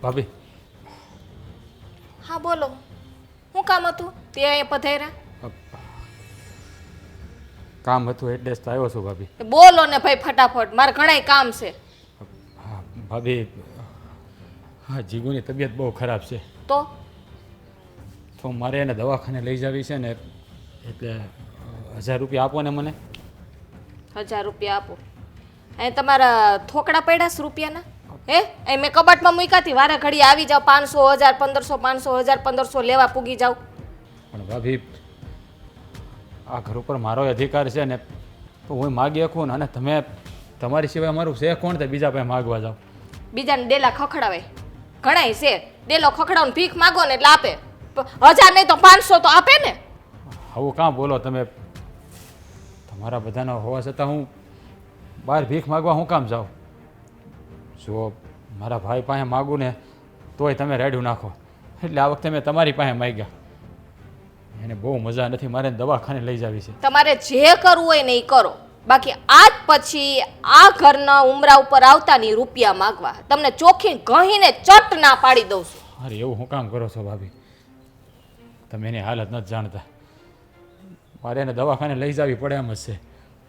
ભાભી હા બોલો, શું કામ હતું તે અહીંયા પધાર્યા? કામ હતું એટલે જ તો આવ્યો છું ભાભી. બોલો ને ભાઈ ફટાફટ, મારે ઘણાય કામ છે. હા ભાભી, હા જીગુની તબિયત બહુ ખરાબ છે તો મારે એને દવાખાને લઈ જવી છે ને, એટલે 1000 રૂપિયા આપો ને મને. 1000 રૂપિયા આપો? અહીં તમારા થોકડા પડ્યા છે રૂપિયાના? હે અહીં મેં કબાટમાં મૂક્યાથી વારે ઘડી આવી જાવ, 500 1000 1500 500 1000 1500 લેવા પૂગી જાવ. પણ ભાભી આ ઘર ઉપર મારો અધિકાર છે ને, તો હું માગી શકું ને, અને તમે તમારી સિવાય મારું છે કોણ તે બીજા પાસે માગવા જાઓ? બીજાને ડેલા ખખડાવે ઘણાય છે, ડેલો ખખડાવને ભીખ માગો ને એટલે આપે. 1000 નહીં તો 500 તો આપે ને. આવું કાં બોલો તમે? તમારા બધાના હોવા છતાં હું બહાર ભીખ માગવા હું કામ જાઉં? જો મારા ભાઈ પાસે માગું ને તોય તમે રેડ્યું નાખો, એટલે આ વખતે મેં તમારી પાસે માગ્યા. એને બહુ મજા નથી, મારે દવાખાને લઈ જવી છે. તમારે જે કરવું હોય ને એ કરો, બાકી આજ પછી આ ઘરના ઉમરા ઉપર આવતા ની રૂપિયા માગવા તમને ચોખ્ખી કહીને ચટ ના પાડી દઉં છું. અરે એવું હું કામ કરો છો ભાભી? તમે એની હાલત નથી જાણતા. મારે એને દવાખાને લઈ જવી પડે એમ જ છે.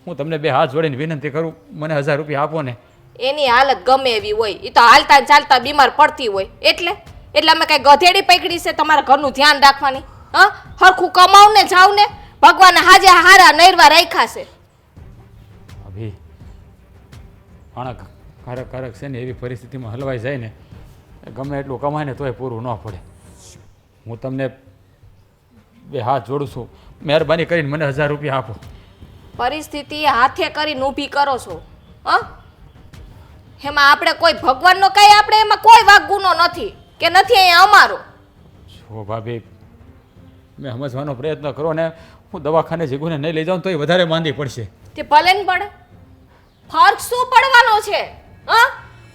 હું તમને 2 હાથ જોડીને વિનંતી કરું, મને 1000 રૂપિયા આપો ને. એની હાલત ગમે એવી હોય, એ તો હાલતા ચાલતા બીમાર પડતી હોય, એટલે અમે કઈ ગધેડી પકડી છે તમારા ઘરનું ધ્યાન રાખવાની? હા, હરખું કમાવ ને જાવ ને, ભગવાન હાજે હારા નૈરવા રાખ્યા છે. ભાભી માણસ કારક છે ને, એવી પરિસ્થિતિમાં હલવાઈ જાય ને, ગમે એટલું કમાય ને તોય પૂરું ન પડે. હું તમને 2 હાથ જોડું છું, મહેરબાની કરીને મને 1000 રૂપિયા આપો. પરિસ્થિતિ હાથે કરીને ઊભી કરો છો? એમાં આપણે કોઈ ભગવાનનો કઈ આપણે એમાં કોઈ વાગ ગુનો નથી કે નથી અહીંયા અમારો. જો ભાભી, મેં સમજવાનો પ્રયત્ન કરો ને, હું દવાખાને જીગુને નહીં લઈ જાઉં તો એ વધારે માંદી પડશે. તે ભલે ને પડે, ફર્ક શું પડવાનો છે?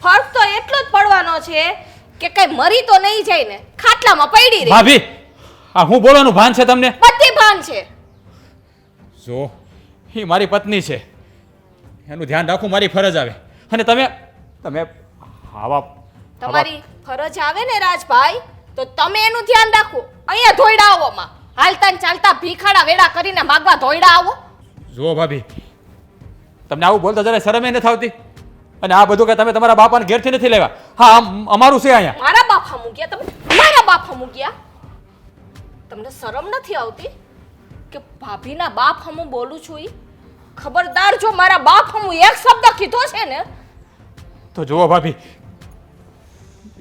ફર્ક તો એટલો જ પડવાનો છે કે કઈ મરી તો નહીં જાય ને, ખાટલામાં પડી રહી. ભાભી આ હું બોલવાનું ભાન છે તમને? બધી ભાન છે. જો એ મારી પત્ની છે, એનું ધ્યાન રાખવું મારી ફરજ આવે. અને તમે આવા તમારી ફરજ આવે ને રાજભાઈ, તો તમે એનું ધ્યાન રાખો. અહીંયા ધોઈડા આવો માં, હાલતા ને ચાલતા ભીખાડા વેડા કરીને માગવા ધોઈડા આવો. જો ભાભી, તમને આવું બોલતા જરા શરમે નથી આવતી? અને આ બધું કે તમે તમારા બાપાને ઘેરથી નથી લેવા? હા અમારું છે અહીંયા. મારા બાપા મૂક્યા તમે? મારા બાપા મૂક્યા? તમને શરમ નથી આવતી કે ભાભીના બાપ હમું બોલું છું? ઈ ખબરદાર, જો મારા બાપ હમું એક શબ્દ કીધો છે ને તો જુઓ ભાભી,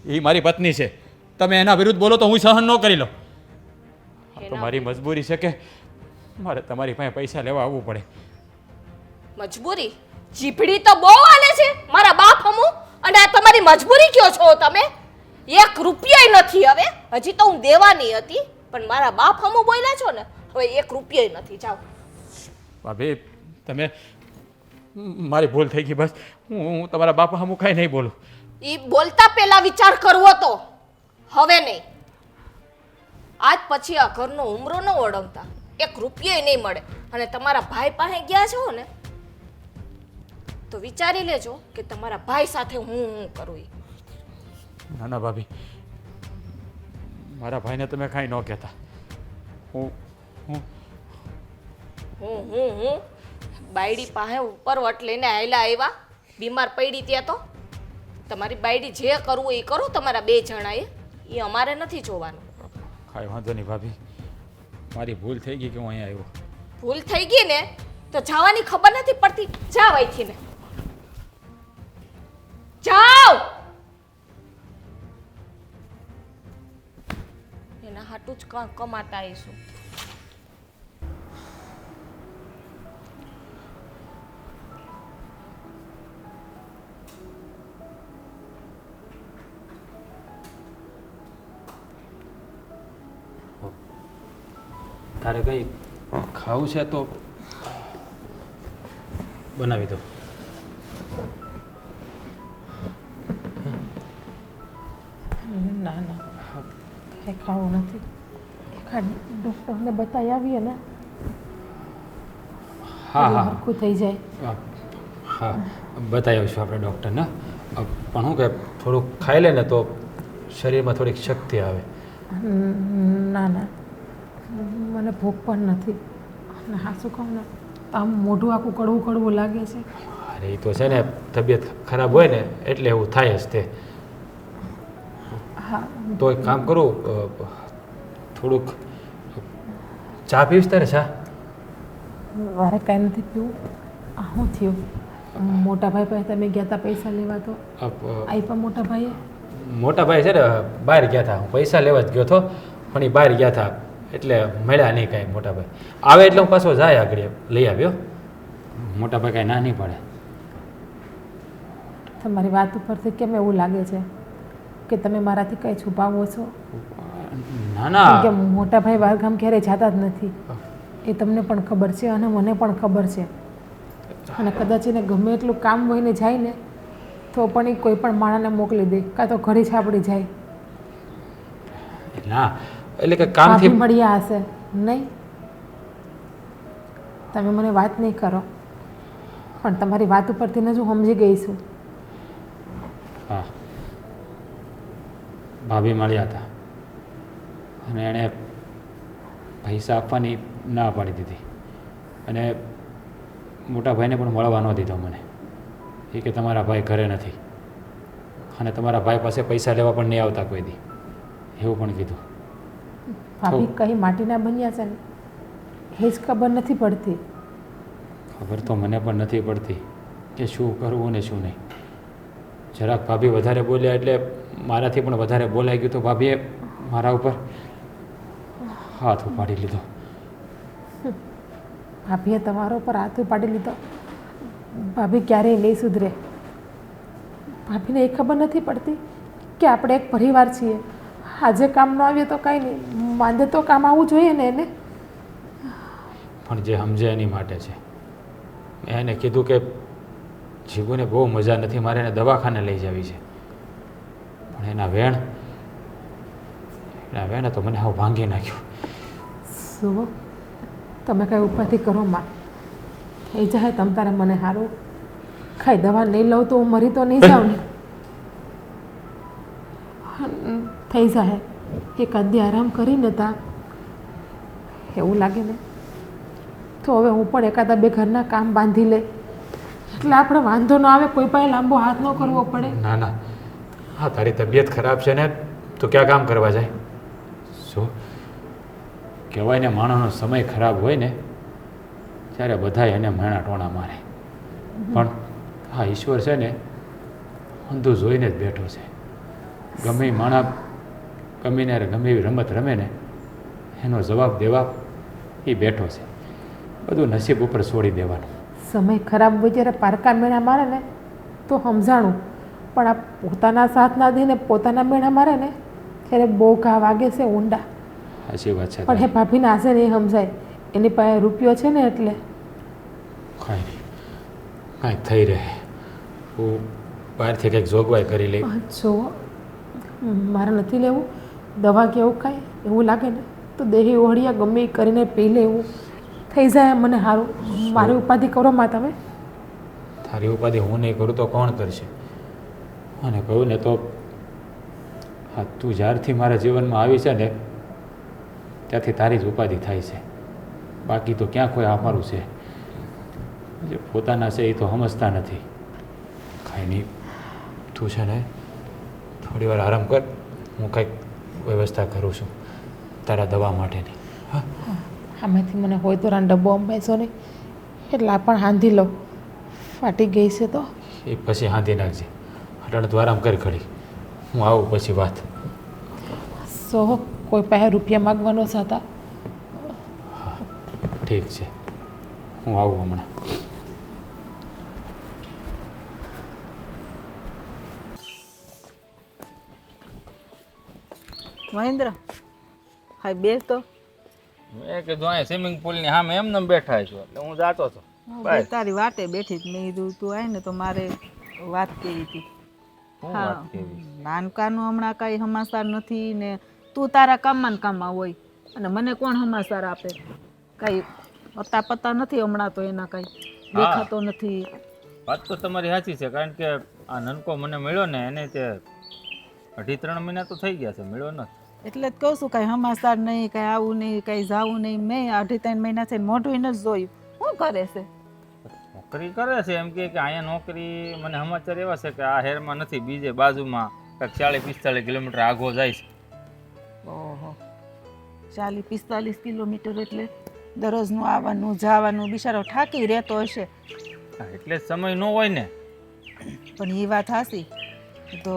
એ મારી પત્ની છે, તમે એના વિરુદ્ધ બોલો તો હું સહન ન કરી લઉં. તો મારી મજબૂરી છે કે મારે તમારી પાસે પૈસા લેવા આવવું પડે. મજબૂરી? જીભડી તો બહુ હાલે છે મારા બાપ હમું, અને આ તમારી મજબૂરી કયો છો તમે? 1 રૂપિયાય નથી. હવે હજી તો હું દેવાની હતી, પણ મારા બાપ હમું બોલ્યા છો ને, હવે 1 રૂપિયાય નથી. જાઓ ભાભી, તમે મારી ભૂલ થઈ ગઈ, બસ હું તમારા બાપા હમું કાંઈ નહીં બોલું. ઈ બોલતા પહેલા વિચાર કરવો તો, હવે નહીં. આજ પછી આ ઘરનો ઉમરો ન ઓળંગતા, 1 રૂપિયાય નહીં મળે. અને તમારા ભાઈ પાસે ગયા છો ને, તો વિચારી લેજો કે તમારા ભાઈ સાથે હું કરું. ના ના ભાભી, મારા ભાઈને તમે કાંઈ ન કહેતા. હું બાયડી પાસે ઉપરવટ લઈને આયલા આવ્યા, બીમાર પડી ત્યાં તો તમારી બાયડી જે કરવું એ કરો તમારા 2 જણાએ, એ અમારે નથી જોવાનું. કાંઈ વાંધો નહીં ભાભી, મારી ભૂલ થઈ ગઈ કે હું અહીંયા આવ્યો. ભૂલ થઈ ગઈ ને તો જવાની ખબર નથી પડતી. જાવ અહીંથી ને જાવ. એના હાટું જ કમાતા આવીશું. તારે કંઈ ખાવું છે તો બનાવી દો. ના ના, કંઈ ખાવું નથી. ડૉક્ટરને બતાવી આવીએ ને, હા હા હરખું થઈ જાય. હા બતાવી આવીશું આપણે ડૉક્ટરને. પણ શું કે થોડુંક ખાઈ લે ને તો શરીરમાં થોડીક શક્તિ આવે. ના ના, મને ભૂખ પણ નથી. અને હા શું કહું ને, આમ મોઢું આખું કડવું કડવું લાગે છે. અરે એ તો છે ને, તબિયત ખરાબ હોય ને એટલે એવું થાય જ તે. હા તો એક કામ કરું, થોડુંક ચા પીવીશ તારે? ચા? મારે કાંઈ નથી પીવું. શું થયું? મોટા ભાઈ પાસે તમે ગયા હતા પૈસા લેવા, તો આપ્યા મોટા ભાઈએ? મોટા ભાઈ છે ને બહાર ગયા હતા, હું પૈસા લેવા જ ગયો હતો પણ એ બહાર ગયા હતા એટલે મળ્યા નહીં કાંઈ. મોટા ભાઈ આવે એટલે હું પાછો જાય આગળ લઈ આવ્યો. મોટા ભાઈ કાંઈ ના નહીં પડે. તમારી વાત ઉપરથી કેમ એવું લાગે છે કે તમે મારાથી કંઈ છુપાવો છો? ના ના, કે મોટા ભાઈ બહારગામ ક્યારેય જતા જ નથી, એ તમને પણ ખબર છે અને મને પણ ખબર છે. અને કદાચ એને ગમે એટલું કામ હોય ને જાય ને તો પણ એ કોઈ પણ માણસને મોકલી દે, કાં તો ઘરે છાપડી જાય. ના એટલે કે કામથી ભાભી મળ્યા હશે નહીં? તમે મને વાત નહીં કરો, પણ તમારી વાત ઉપરથી ને હું સમજી ગઈ છું. હા, ભાભી મળ્યા હતા અને એણે પૈસા આપવાની ના પાડી દીધી અને મોટા ભાઈને પણ મળવા ન દીધો મને. એ કે તમારા ભાઈ ઘરે નથી અને તમારા ભાઈ પાસે પૈસા લેવા પણ નહીં આવતા કોઈ દી, એવું પણ કીધું. ભાભી કઈ માટીના બન્યા છે ને એ જ ખબર નથી પડતી. ખબર તો મને પણ નથી પડતી કે શું કરવું ને શું નહીં. જરાક ભાભી વધારે બોલ્યા એટલે મારાથી પણ વધારે બોલાઈ ગયું તો ભાભીએ મારા ઉપર હાથ ઉપાડી લીધો. ભાભીએ તમારા ઉપર હાથ ઉપાડી લીધો? ભાભી ક્યારેય નહીં સુધરે. ભાભીને એ ખબર નથી પડતી કે આપણે એક પરિવાર છીએ. આજે કામ ન આવીએ તો કાંઈ નહીં, માંદે તો કામ આવવું જોઈએ ને એને. પણ જે સમજે એની માટે છે. મેં એને કીધું કે જીવુને બહુ મજા નથી, મારે એને દવાખાને લઈ જવી છે. પણ એના વેણે તો મને હાવ ભાંગી નાખ્યું. શું તમે કાંઈ ઉપાધિ કરો માં, થઈ જાય તમ તારે મને સારું. ખાઈ દવા નહીં લઉં તો હું મરી તો નહીં જાઉં ને? થઈ જાય એક અદ્ય આરામ કરીને તા એવું લાગે ને તો હવે હું પણ એકાદા બે ઘરના કામ બાંધી લે એટલે આપણે વાંધો ન આવે, કોઈ પાસે લાંબો હાથ ન કરવો પડે. ના ના, હા તારી તબિયત ખરાબ છે ને તો ક્યાં કામ કરવા જાય? શું કહેવાય ને, માણસનો સમય ખરાબ હોય ને ત્યારે બધાય એને મેણા ટોણા મારે. પણ હા ઈશ્વર છે ને અંધું જોઈને જ બેઠો છે. ગમે એ માણસ ગમે ને ગમે એવી રમત રમે ને એનો જવાબ દેવા એ બેઠો છે. બધું નસીબ ઉપર છોડી દેવાનું. સમય ખરાબ હોય ત્યારે પારકા મેણા મારે ને તો સમજાણું, પણ આ પોતાના સાથ ના દઈને પોતાના મેણા મારે ને ત્યારે બહુ ઘા વાગે છે ઊંડા. સાચી વાત છે. પણ એ ભાભીને આશે નહીં સમજાય, એની પાસે રૂપિયો છે ને એટલે કાંઈ નહીં, કાંઈક થઈ રહે. હું બહારથી કંઈક જોગવાઈ કરી લઈ. જો મારે નથી લેવું દવા કે એવું કાંઈ, એવું લાગે ને તો દેહી ઓળિયા ગમે એ કરીને પી લેવું, થઈ જાય મને સારું. મારી ઉપાધિ કરો માં તમે. તારી ઉપાધિ હું નહીં કરું તો કોણ કરશે? અને કહું ને તો હા, તું જ્યારથી મારા જીવનમાં આવી છે ને ત્યાંથી તારી જ ઉપાધિ થાય છે. બાકી તો ક્યાં કોઈ અમારું છે? જે પોતાના છે એ તો સમજતા નથી. કાંઈ નહીં, તું છે ને થોડી વાર આરામ કર, હું કંઈક વ્યવસ્થા કરું છું તારા દવા માટેની. હા, આમાંથી મને હોય તો રાન ડબ્બો અંબાઈશો નહીં એટલે આ પણ હાંધી લો, ફાટી ગઈ છે તો. એ પછી હાંધી નાખજે. અટાણે તું આરામ કરી ઘડી, હું આવું પછી વાત. સો કોઈ પાસે રૂપિયા માગવાનો છે હતા? ઠીક છે, હું આવું હમણાં. મહેન્દ્ર, હા બેસ તો. મેં કીધું અહીંયા સ્વિમિંગ પુલની સામે એમને બેઠા છો એટલે હું જાતો હતો. હું તારી વાટે બેઠી જ. મેં કીધું તું આય ને તો મારે વાત કેવી હતી. શું હા, વાત કેવી? નાનકાનું હમણાં કાંઈ સમાચાર નથી ને તું તારા કામમાં ને કામમાં હોય અને મને કોણ સમાચાર આપે? કાંઈ પત્તા પત્તા નથી હમણાં તો એના, કાંઈ દેખાતો નથી. વાત તો તમારી સાચી છે, કારણ કે આ નનકો મને મળ્યો ને એને તે 2.5-3 મહિના તો થઈ ગયા છે, મળ્યો નથી. એટલે જ કહું છું કાંઈ સમાચાર નહીં, કાંઈ આવું નહીં, કાંઈ જાવું નહીં. મેં 2.5-3 મહિના થઈને મોઢું નથી જોયું. શું કરે છે? નોકરી કરે છે એમ કે અહીંયા નોકરી, મને સમાચાર એવા છે કે આ શહેરમાં નથી, બીજે બાજુમાં કંઈક 40-45 કિલોમીટર આગો જાય છે. ઓહો, 40-45 કિલોમીટર એટલે દરરોજનું આવવાનું જવાનું, બિચારો થાકી રહેતો હશે. હા, એટલે જ સમય ન હોય ને. પણ એ વાત હાસી. તો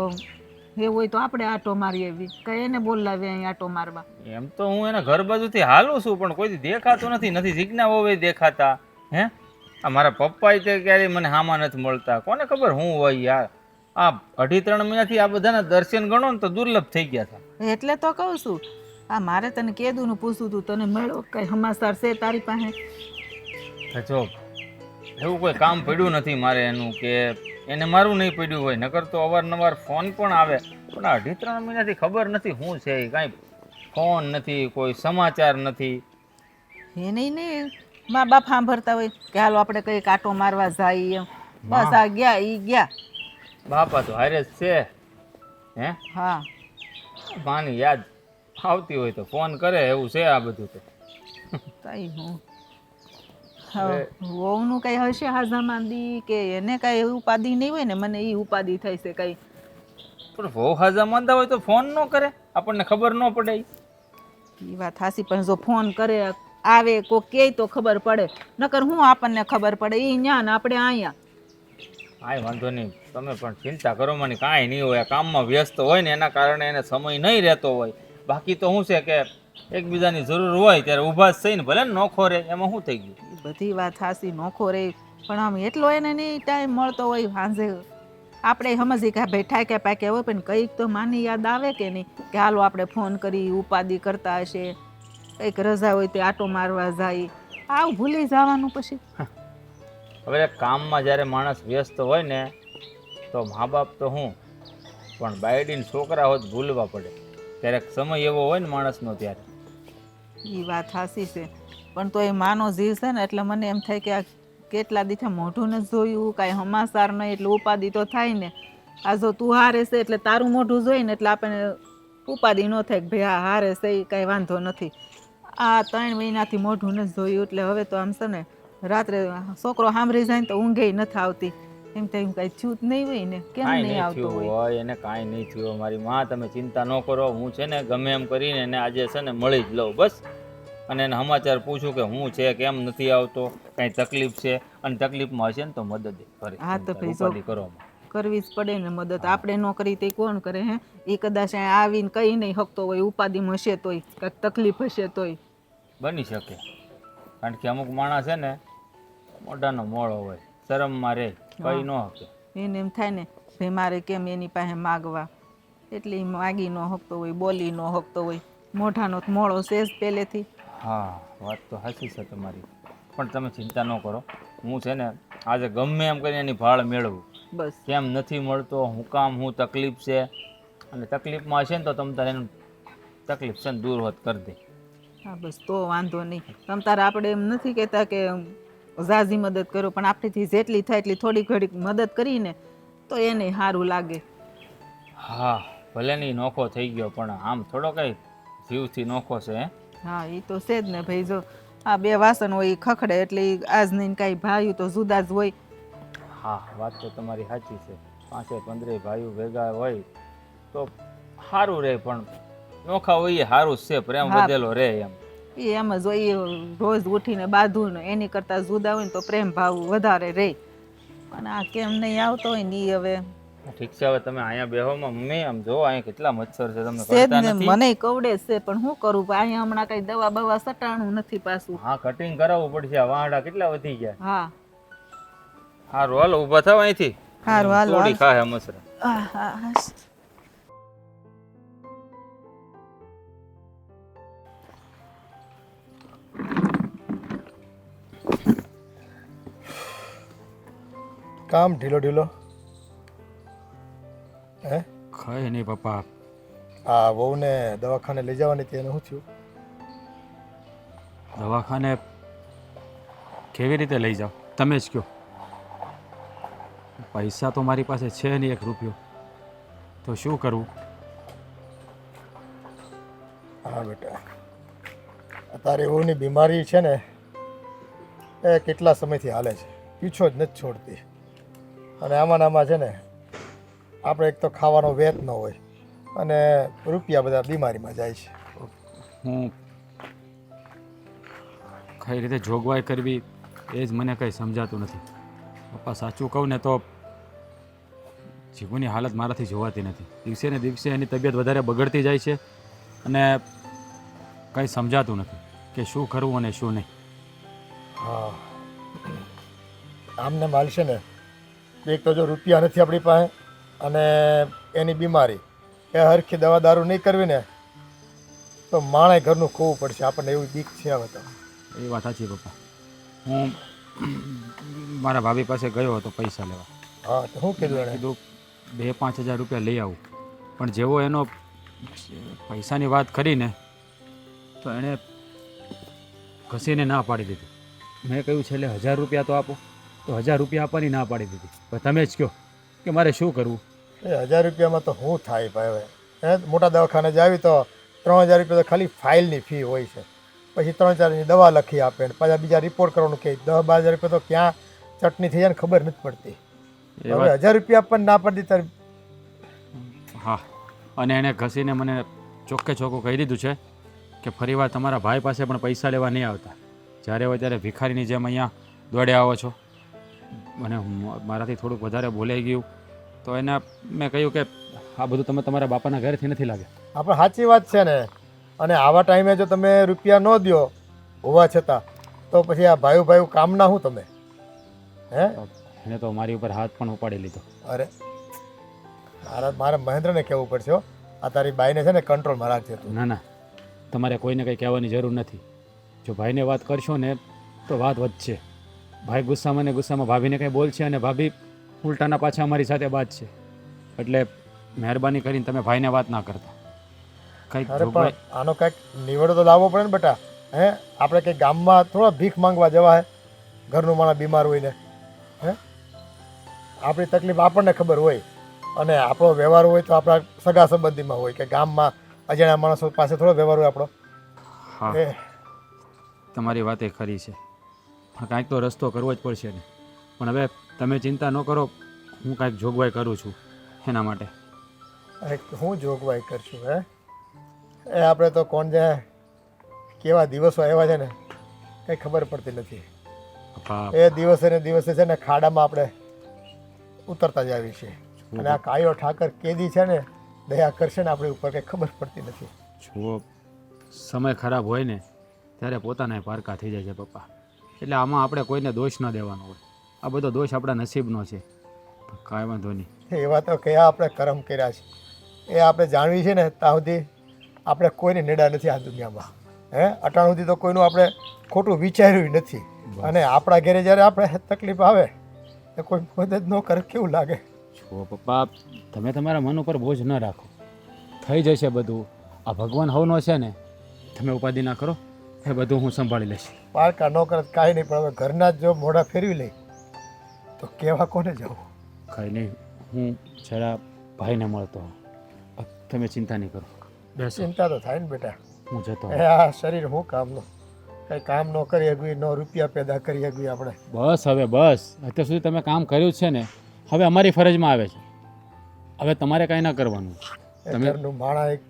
એવું હોય તો આપણે આટો મારી આવી, કઈ એને બોલાવી અહીં આટો મારવા. એમ તો હું એના ઘર બાજુથી હાલું છું, પણ કોઈ દેખાતો નથી જીજ્ઞા હોવે દેખાતા. હે, આ મારા પપ્પા તે ક્યારેય મને હામાં નથી મળતા. કોને ખબર હું હોય યાર. આ 2.5-3 મહિનાથી આ બધાના દર્શન ગણો ને તો દુર્લભ થઈ ગયા હતા. એટલે તો કહું છું, આ મારે તને કેદુનું પૂછવું હતું, તને મળ્યો કઈ સમાચાર છે તારી પાસે? જો એવું કોઈ કામ પડ્યું નથી મારે એનું, કે એને મારું નહીં પડ્યું હોય. નકર તો અવારનવાર ફોન પણ આવે, પણ આ 2.5-3 મહિનાથી ખબર નથી શું છે. કાંઈ ફોન નથી, કોઈ સમાચાર નથી. એ નહીં મા બાપ સાંભળતા હોય કે હાલો આપણે કઈ કાંટો મારવા જાય એમ. બસ આ ગયા ઈ ગયા. બાપા તો હારે જ છે. હે, હા, માની યાદ આવતી હોય તો ફોન કરે, એવું છે આ બધું. તો કઈ હું વહુનું કઈ હશે હાજા માંદી, કે એને કઈ ઉપાધિ નહીં હોય ને? મને એ ઉપાધિ થાય છે કઈ. પણ બહુ હાજા માંદા હોય તો ફોન ન કરે, આપણને ખબર ન પડે. એ વાત હાસી, પણ જો ફોન કરે આવે કોઈ કહે તો ખબર પડે, નકર હું આપણને ખબર પડે? એ ન્યા ને આપણે અહીંયા. કાંઈ વાંધો નહીં, તમે પણ ચિંતા કરો મને. કાંઈ નહીં હોય, કામમાં વ્યસ્ત હોય ને એના કારણે એને સમય નહીં રહેતો હોય. બાકી તો શું છે કે એકબીજાની જરૂર હોય ત્યારે ઊભા જ થઈને ભલે ને નોખો રહે, એમાં શું થઈ ગયું? એ બધી વાત હાસી, નોખો રે, પણ આમ એટલો એને નહીં ટાઈમ મળતો હોય. સાંજે આપણે સમજી કે ભાઈ ઠાક્યા પાક્યા હોય, પણ કંઈક તો માની યાદ આવે કે નહીં, કે હાલો આપણે ફોન કરી ઉપાધિ કરતા હશે, કંઈક રજા હોય તો આટો મારવા જાય. આવું ભૂલી જવાનું પછી. હવે કામમાં જ્યારે માણસ વ્યસ્ત હોય ને તો મા બાપ તો હું પણ બાયડીને છોકરા હોત ભૂલવા પડે. ક્યારેક સમય એવો હોય ને માણસનો ત્યારે. એ વાત હાસી છે, પણ તો એ માનો જીવ છે ને, એટલે મને એમ થાય કે આ કેટલા દીઠે મોઢું નથી જોયું, કાંઈ સમાચાર નહીં, એટલે ઉપાધિ તો થાય ને. આ જો તું હારે છે એટલે તારું મોઢું જોઈ ને એટલે આપણને ઉપાધિ ન થાય કે ભાઈ આ હારે છે એ કાંઈ વાંધો નથી. આ 3 મહિનાથી મોઢું નથી જોયું એટલે હવે તો આમ છે ને રાત્રે છોકરો સાંભળી જાય ને તો ઊંઘે નથી આવતી. એમ થાય કાંઈ થયું જ નહીં હોય ને, કેમ કાંઈ નહીં નહીં આવતું થયું હોય? હોય એને કાંઈ નહીં થયું. મારી માં, તમે ચિંતા ન કરો. હું છે ને ગમે એમ કરીને એને આજે છે ને મળી જ લઉં બસ. અને એને સમાચાર પૂછું કે હું છે, કેમ નથી આવતો, કાંઈ તકલીફ છે, અને તકલીફમાં હશે ને તો મદદ કરે. હા તો ભાઈ ઉપાધિ કરો. કરવી જ પડે ને મદદ. આપણે ન કરી તે કોણ કરે? હે, એ કદાચ અહીંયા આવીને કઈ નહીં શકતો હોય, ઉપાધિમાં હશે તોય, કાંઈક તકલીફ હશે તોય. બની શકે, કારણ કે અમુક માણસ છે ને મોઢાનો મોળો હોય, શરમમાં રહે, કઈ ન શકે. એને એમ થાય ને ભાઈ મારે કેમ એની પાસે માગવા, એટલે એ માગી ન શકતો હોય, બોલી ન શકતો હોય. મોઢાનો મોળો છે જ પહેલેથી. હા, વાત તો સાચી છે તમારી, પણ તમે ચિંતા ન કરો. હું છે ને આજે ગમે એમ કરીને એની ભાળ મેળવું. બસ કેમ નથી મળતો, હું કામ, હું તકલીફ છે, અને તકલીફમાં હશે ને તો તમ તારે એનું તકલીફ છે ને દૂર હોત કરી દે. હા બસ તો વાંધો નહીં. તમ તારે આપણે એમ નથી કહેતા કે ઝાઝી મદદ કરો, પણ આપણીથી જેટલી થાય એટલી થોડી ઘડી મદદ કરીને તો એને સારું લાગે. હા, ભલે નહીં નોખો થઈ ગયો, પણ આમ થોડો કઈ જીવથી નોખો છે. હે, હા એ તો છે જ ને ભાઈ. જો આ 2 વાસણ હોય એ ખખડે એટલે આજ નહીં કાંઈ ભાઈ તો જુદા જ હોય. હા, વાત તો તમારી સાચી છે. 5-15 ભાઈઓ ભેગા હોય તો સારું રહે, પણ નોખા હોય એ સારું જ છે, પ્રેમ હા. વધેલો રહે એમ. એ એમ જ હોય. રોજ ઉઠીને બાંધવું ને એની કરતાં જુદા હોય ને તો પ્રેમ ભાવ વધારે રહે. અને આ કેમ નહીં આવતો હોય ને એ હવે ઠીક છે. હવે તમે અહીંયા બેહોમાં મમ્મી, આમ જો અહીંયા કેટલા મચ્છર છે, તમને છે જ કરતા ને. નથી? મને કવડે છે, પણ શું કરું ભાઈ, અહીંયા હમણાં કઈ દવા બવા સટાણું નથી પાછું. હા, કટિંગ કરાવવું પડશે. આ વાંડા કેટલા વધી ગયા. હા હારું, હાલો ઊભા થાવ અહીંથી. હારું, હાલો, થોડી હાલો. ખાહે મસરા. હા હા હા. કામ ઢીલો હે? કઈ નહીં પપ્પા. આ વહુને દવાખાને લઈ જવાની હતી, એને શું થયું? દવાખાને કેવી રીતે લઈ જાઓ તમે જ કહો. પૈસા તો મારી પાસે છે નહીં 1 રૂપિયો, તો શું કરવું? હા બેટા, તારી વહુની બીમારી છે ને એ કેટલા સમયથી હાલે છે, પીછો જ નથી છોડતી. અને આમાં ને આમાં છે ને આપણે એક તો ખાવાનો વેત ન હોય અને રૂપિયા બધા બીમારીમાં જાય છે. હું કઈ રીતે જોગવાઈ કરવી એ જ મને કંઈ સમજાતું નથી. પપ્પા સાચું કહું ને તો જીવુની હાલત મારાથી જોવાતી નથી. દિવસે ને દિવસે એની તબિયત વધારે બગડતી જાય છે અને કંઈ સમજાતું નથી કે શું કરવું અને શું નહીં. હા, આમને માલ છે ને, એક તો જો રૂપિયા નથી આપણી પાસે અને એની બીમારી, એ હરખી દવા દારૂ નહીં કરવી ને તો માણે ઘરનું ખોવું પડશે. આપણને એવી બીક છે હવે તો. એ વાત સાચી પપ્પા. હું મારા ભાભી પાસે ગયો હતો પૈસા લેવા. હા, તો શું કીધું એણે? કીધું 2-5 હજાર રૂપિયા લઈ આવું, પણ જેવો એનો પૈસાની વાત કરીને તો એણે ઘસીને ના પાડી દીધી. મેં કહ્યું છેલ્લે 1000 રૂપિયા તો આપો, તો 1000 રૂપિયા આપવાની ના પાડી દીધી. પણ તમે જ કહો કે મારે શું કરવું? એ 1000 રૂપિયામાં તો શું થાય ભાઈ? હવે મોટા દવાખાને જાવી તો 3000 રૂપિયા તો ખાલી ફાઇલની ફી હોય છે. પછી 3-4ની દવા લખી આપે ને પાછા બીજા રિપોર્ટ કરવાનું કહે. 10-12 રૂપિયા તો ક્યાં ચટણી થઈ જાય ને ખબર નથી પડતી. એ હવે 1000 રૂપિયા પણ ના પડી તારે. હા, અને એણે ઘસીને મને ચોખ્ખે ચોખ્ખું કહી દીધું છે કે ફરીવાર તમારા ભાઈ પાસે પણ પૈસા લેવા નહીં આવતા. જ્યારે હોય ત્યારે ભિખારીની જેમ અહીંયા દોડે આવો છો. મને મારાથી થોડુંક વધારે બોલાઈ ગયું તો એને મેં કહ્યું કે આ બધું તમે તમારા બાપાના ઘરેથી નથી લાગ્યા. આપણે સાચી વાત છે ને. અને આવા ટાઈમે જો તમે રૂપિયા ન દો હોવા છતાં તો પછી આ ભાઈ કામના શું તમે? હે, એને તો મારી ઉપર હાથ પણ ઉપાડી લીધો. અરે મારે મહેન્દ્રને કહેવું પડશે હો. આ તારી બાઈને છે ને કંટ્રોલમાં રાખજે તું. ના ના, તમારે કોઈને કંઈ કહેવાની જરૂર નથી. જો ભાઈને વાત કરશો ને તો વાત વધશે. ભાઈ ગુસ્સામાં ને ગુસ્સામાં ભાભીને કંઈ બોલશે અને ભાભી ઉલટાના પાછા અમારી સાથે બાજશે. એટલે મહેરબાની કરીને તમે ભાઈને વાત ના કરતા. કંઈક અરે જોગવાઈ પણ આનો કંઈક નિવડો તો લાવવો પડે ને બેટા. હે, આપણે કંઈક ગામમાં થોડા ભીખ માંગવા જવા હે? ઘરનું માણસ બીમાર હોય ને, હે, આપણી તકલીફ આપણને ખબર હોય અને આપણો વ્યવહાર હોય તો આપણા સગા સંબંધીમાં હોય કે ગામમાં અજાણ્યા માણસો પાસે થોડો વ્યવહાર હોય આપણો. હા, એ તમારી વાત એ ખરી છે, પણ કાંઈક તો રસ્તો કરવો જ પડશે ને. પણ હવે તમે ચિંતા ન કરો, હું કાંઈક જોગવાઈ કરું છું એના માટે. હું જોગવાઈ કરશું? હે, એ આપણે તો કોણ જાય કેવા દિવસો આવ્યા છે ને કંઈ ખબર પડતી નથી. પપ્પા, એ દિવસે ને દિવસે છે ને ખાડામાં આપણે ઉતરતા જ આવી છે. અને આ કાયો ઠાકર કેદી છે ને દયા કરશે ને આપણી ઉપર કંઈ ખબર પડતી નથી. જુઓ, સમય ખરાબ હોય ને ત્યારે પોતાના પારકા થઈ જાય છે પપ્પા. એટલે આમાં આપણે કોઈને દોષ ન દેવાનો હોય. આ બધો દોષ આપણા નસીબનો છે. કાંઈ વાંધો નહીં. એવા તો કયા આપણે કર્મ કર્યા છે એ આપણે જાણવી છે ને ત્યાં સુધી આપણે કોઈને નેડા નથી આ દુનિયામાં. હે, અટાણ સુધી તો કોઈનું આપણે ખોટું વિચાર્યું નથી. અને આપણા ઘરે જ્યારે આપણે તકલીફ આવે એ કોઈ મદદ ન કરે કેવું લાગે? જુઓ પપ્પા, તમે તમારા મન ઉપર બોજ ન રાખો. થઈ જશે બધું. આ ભગવાન હવનો છે ને, તમે ઉપાધિ ના કરો. એ બધું હું સંભાળી લઈશ. પારકા ન કરે કાંઈ નહીં, પણ હવે ઘરના જ જો મોઢા ફેરવી લે તો કેવા કોને જવું? કાંઈ નહીં, હું જરા ભાઈને મળતો હોઉં. તમે ચિંતા નહીં કરો. બેસો, ચિંતા તો થાય ને બેટા. હું જતો હોઉં. એ આ શરીર શું કામનું? કંઈ કામ ન કરી શકવી, ન રૂપિયા પેદા કરી શકવી આપણે. બસ હવે બસ, અત્યાર સુધી તમે કામ કર્યું છે ને, હવે અમારી ફરજમાં આવે છે. હવે તમારે કાંઈ ના કરવાનું. એ ઘરનું માણા એક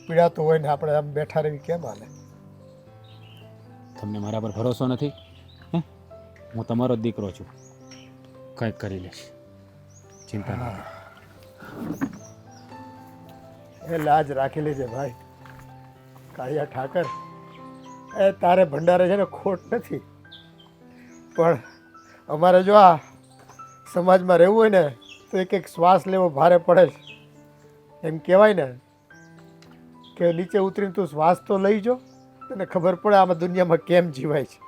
પીડાતું હોય ને આપણે આમ બેઠા રહેવી કેમ હાલે? તમને મારા પર ભરોસો નથી? હે, હું તમારો જ દીકરો છું, કંઈક કરી લઈશ. ચિંતા ના કરો. એ લાજ રાખી લેજે ભાઈ. કાળિયા ઠાકર, એ તારે ભંડારે છે ને ખોટ નથી, પણ અમારે જો આ સમાજમાં રહેવું હોય ને તો એક એક શ્વાસ લેવો ભારે પડે છે. એમ કહેવાય ને કે નીચે ઉતરીને તું શ્વાસ તો લઈ જો, તને ખબર પડે આમાં દુનિયામાં કેમ જીવાય છે.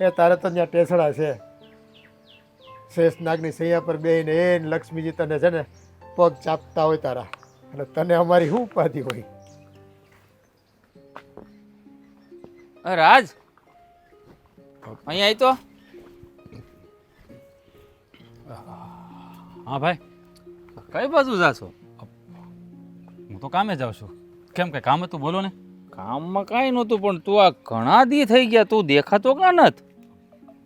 એ તારે તો ત્યાં ટેસડા છે. શેષનાગની સૈયા પર બેહીને એ લક્ષ્મીજી તને છે ને પગ ચાપતા હોય તારા, અને તને અમારી શું ઉપાધિ હોય? રાજ, અહીંયા આવી તો. હા ભાઈ, કઈ બાજુ જાશો? હું તો કામે જાઉં છું. કેમ કે કામ હતું? બોલો ને. કામમાં કાંઈ નહોતું, પણ તું આ ઘણા દી થઈ ગયા, તું દેખાતો કાં નથી?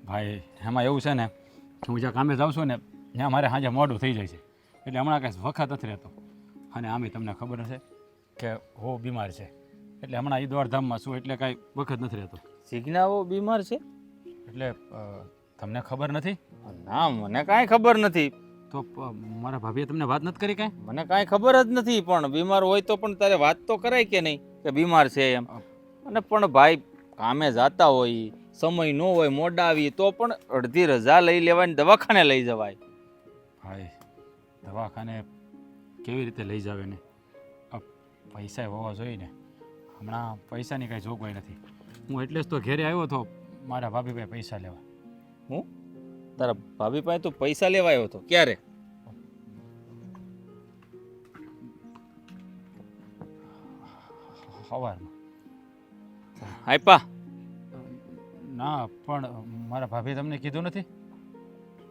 ભાઈ એમાં એવું છે ને, હું જ્યાં કામે જાઉં છું ને ત્યાં મારે સાંજે મોડું થઈ જાય છે, એટલે હમણાં કાંઈ વખત નથી રહેતો. અને આમે તમને ખબર હશે કે હું બીમાર છે, એટલે હમણાં એ દોડધામમાં છું, એટલે કાંઈ વખત નથી રહેતો. જીજ્ઞાઓ બીમાર છે? એટલે તમને ખબર નથી? ના, મને કાંઈ ખબર નથી. તો મારા ભાભીએ તમને વાત નથી કરી કાંઈ? મને કાંઈ ખબર જ નથી, પણ બીમાર હોય તો પણ તારે વાત તો કરાય કે નહીં કે બીમાર છે એમ. અને પણ ભાઈ કામે જાતા હોય, સમય ન હોય, મોડા આવી તો પણ અડધી રજા લઈ લેવાય ને દવાખાને લઈ જવાય. ભાઈ દવાખાને કેવી રીતે લઈ જાવે ને? પૈસા હોવા જોઈએ ને. હમણાં પૈસાની કાંઈ જોગવાઈ નથી. હું એટલે જ તો ઘેરે આવ્યો હતો મારા ભાભી પાસે પૈસા લેવા. હું તારા ભાભી પાસે તું પૈસા લેવા આવ્યો હતો? ક્યારે? સવારમાં. આપ્યા? ના, પણ મારા ભાભીએ તમને કીધું નથી?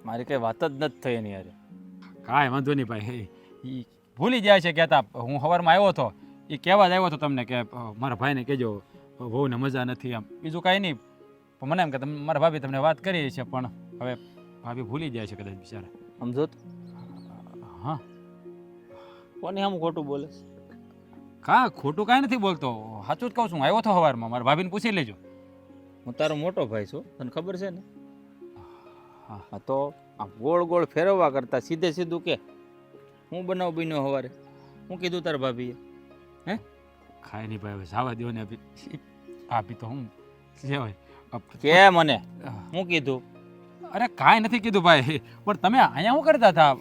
મારી કઈ વાત જ નથી થઈ એની યારે. કાંઈ વાંધો નહીં ભાઈ, એ ભૂલી જાય છે કહેતા. હું સવારમાં આવ્યો હતો, એ કહેવા જ આવ્યો હતો તમને કે મારા ભાઈને કહેજો બહુને મજા નથી આમ. બીજું કાંઈ નહીં, પણ મને એમ કે મારા ભાભી તમને વાત કરી છે, પણ હવે ભાભી ભૂલી જાય છે કદાચ બિચારા. સમજો તો? હા. કોને આમ ખોટું બોલે? ખોટું કાંઈ નથી બોલતો, સાચું જ કહું છું. હું આવ્યો હતો સવારમાં, મારા ભાભીને પૂછી લેજો. હું તારો મોટો ભાઈ છું, તને ખબર છે ને? હા. હા, તો આ ગોળ ગોળ ફેરવવા કરતા સીધે સીધું કે હું બનાવ બન્યો સવારે, હું કીધું તારા ભાભીએ? હે ખાય નહીં ભાઈ, હવે જવા દો ને. ભાભી તો હું લેવાય કે મને હું કીધું? અરે કાંઈ નથી કીધું ભાઈ, પણ તમે અહીંયા શું કરતા હતા?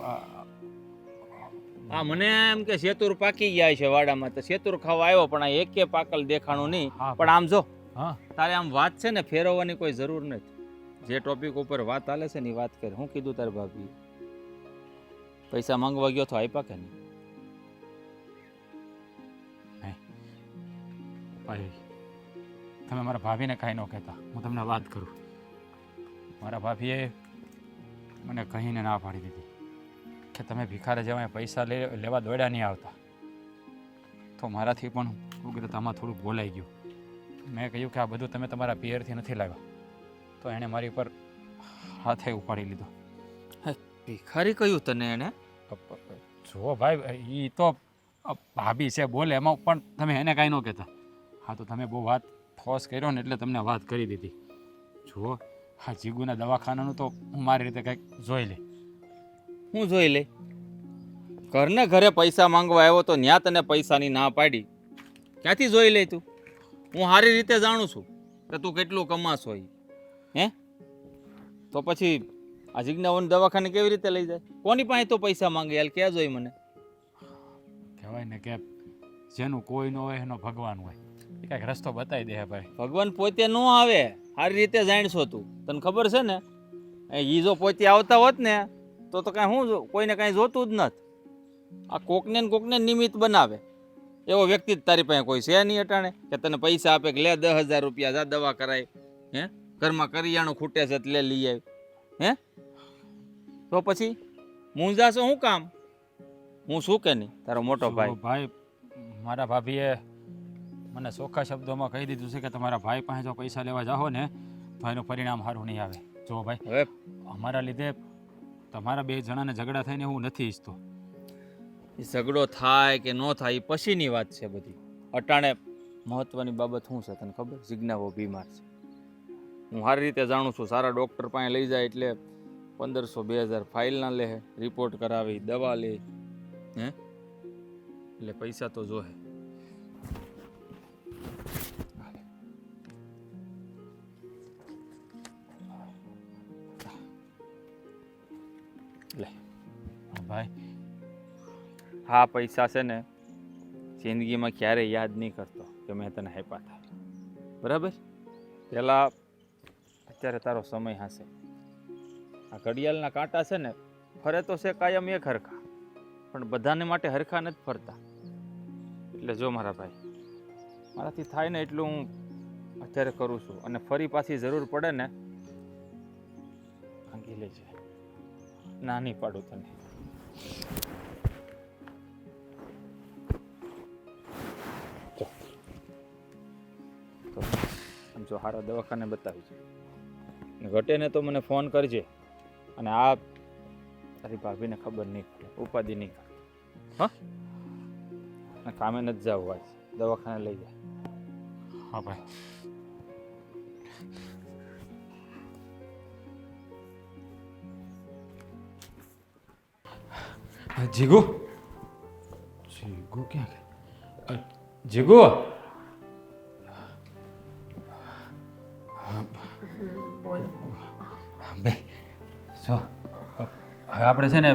હા, મને એમ કે સેતુર પાકી ગયા છે વાડામાં, તો સેતુર ખાવા આવ્યો, પણ આ એકે પાકલ દેખાણું નહીં. હા. પણ આમ જો, હા, તારે આમ વાત છે ને ફેરવવાની કોઈ જરૂર નથી. જે ટોપિક ઉપર વાત હાલે છે ને એ વાત કરે. હું કીધું તારે ભાભી? પૈસા માંગવા ગયો તો આપ્યા કે નહીં? ભાઈ તમે મારા ભાભીને કાંઈ ન કહેતા, હું તમને વાત કરું. મારા ભાભીએ મને કહીને ના પાડી દીધી કે તમે ભિખારી જેવા પૈસા લેવા દોડ્યા નહીં આવતા. તો મારાથી પણ ઉગ્રતામાં થોડુંક બોલાઈ ગયું. મેં કહ્યું કે આ બધું તમે તમારા પિયરથી નથી લાવ્યા. તો એણે મારી પર હાથે ઉપાડી લીધો. ભિખારી કહ્યું તને એને? જુઓ ભાઈ, એ તો ભાભી છે બોલે, એમાં પણ તમે એને કાંઈ ન કહેતા. હા, તો તમે બહુ વાત ફોર્સ કર્યો ને એટલે તમને વાત કરી દીધી. જુઓ, હા જીગુના દવાખાનાનું તો હું મારી રીતે કંઈક જોઈ લે. હું જોઈ લે? ઘરને ઘરે પૈસા માંગવા આવ્યો તો ન્યા તને પૈસાની ના પાડી. ક્યાંથી જોઈ લે તું? હું સારી રીતે જાણું છું કે તું કેટલું કમાસ હોય. હે તો પછી આ જીજ્ઞાઓને દવાખાને કેવી રીતે લઈ જાય? કોની પાસે તો પૈસા માંગે? યાર ક્યાં જોઈ મને? કહેવાય ને કે જેનું કોઈ ન હોય એનો ભગવાન હોય. એ કાંઈક રસ્તો બતાવી દે ભાઈ. ભગવાન પોતે ન આવે, સારી રીતે જાણશો તું. તને ખબર છે ને, એ જો પોતે આવતા હોત ને તો કાંઈ હું કોઈને કાંઈ જોતું જ નથી. આ કોકને ને કોકને નિમિત્ત બનાવે એવો વ્યક્તિ જ તારી પાસે કોઈ છે નહીં અટાણે કે તને પૈસા આપે કે લે 10,000 રૂપિયા જા દવા કરાય. હે ઘરમાં કરિયાણું ખૂટે છે એટલે લઈ આવી. હે તો પછી મૂંઝાશો શું કામ? હું શું કે નહીં તારો મોટો ભાઈ? ભાઈ મારા ભાભીએ મને ચોખ્ખા શબ્દોમાં કહી દીધું છે કે તમારા ભાઈ પાસે જો પૈસા લેવા જાઓ ને તો એનું પરિણામ સારું નહીં આવે. જો ભાઈ, હવે અમારા લીધે તમારા બે જણાને ઝઘડા થઈને હું નથી ઈચ્છતો. એ ઝઘડો થાય કે ન થાય એ પછીની વાત છે બધી. અટાણે મહત્વની બાબત શું છે તને ખબર? જીજ્ઞાઓ બીમાર છે. હું સારી રીતે જાણું છું. સારા ડૉક્ટર પાસે લઈ જાય એટલે 1500-2000 ફાઇલ ના લે, રિપોર્ટ કરાવી, દવા લે. હે એટલે પૈસા તો જોહે. લે ભાઈ હા, પૈસા છે ને જિંદગીમાં ક્યારેય યાદ નહીં કરતો કે મેં તને આપ્યા હતા, બરાબર? પહેલાં અત્યારે તારો સમય હશે. આ ઘડિયાળના કાંટા છે ને ફરે તો છે કાયમ એક હરખા, પણ બધાને માટે હરખા નથી ફરતા. એટલે જો મારા ભાઈ, મારાથી થાય ને એટલું હું અત્યારે કરું છું, અને ફરી પાછી જરૂર પડે ને ભાંગી લેજે, ના નહીં પાડું તને. પાછો સારા દવાખાને બતાવી છે. ઘટે ને તો મને ફોન કરજે. અને આ તારી ભાભીને ખબર નહીં પડે, ઉપાધિ નહીં કરે. હા, અને કામે નથી જવું, આજ દવાખાને લઈ જાય. હા ભાઈ. જીગુ જીગુ ક્યાં ગઈ? જીગુ બે સો હવે આપણે છે ને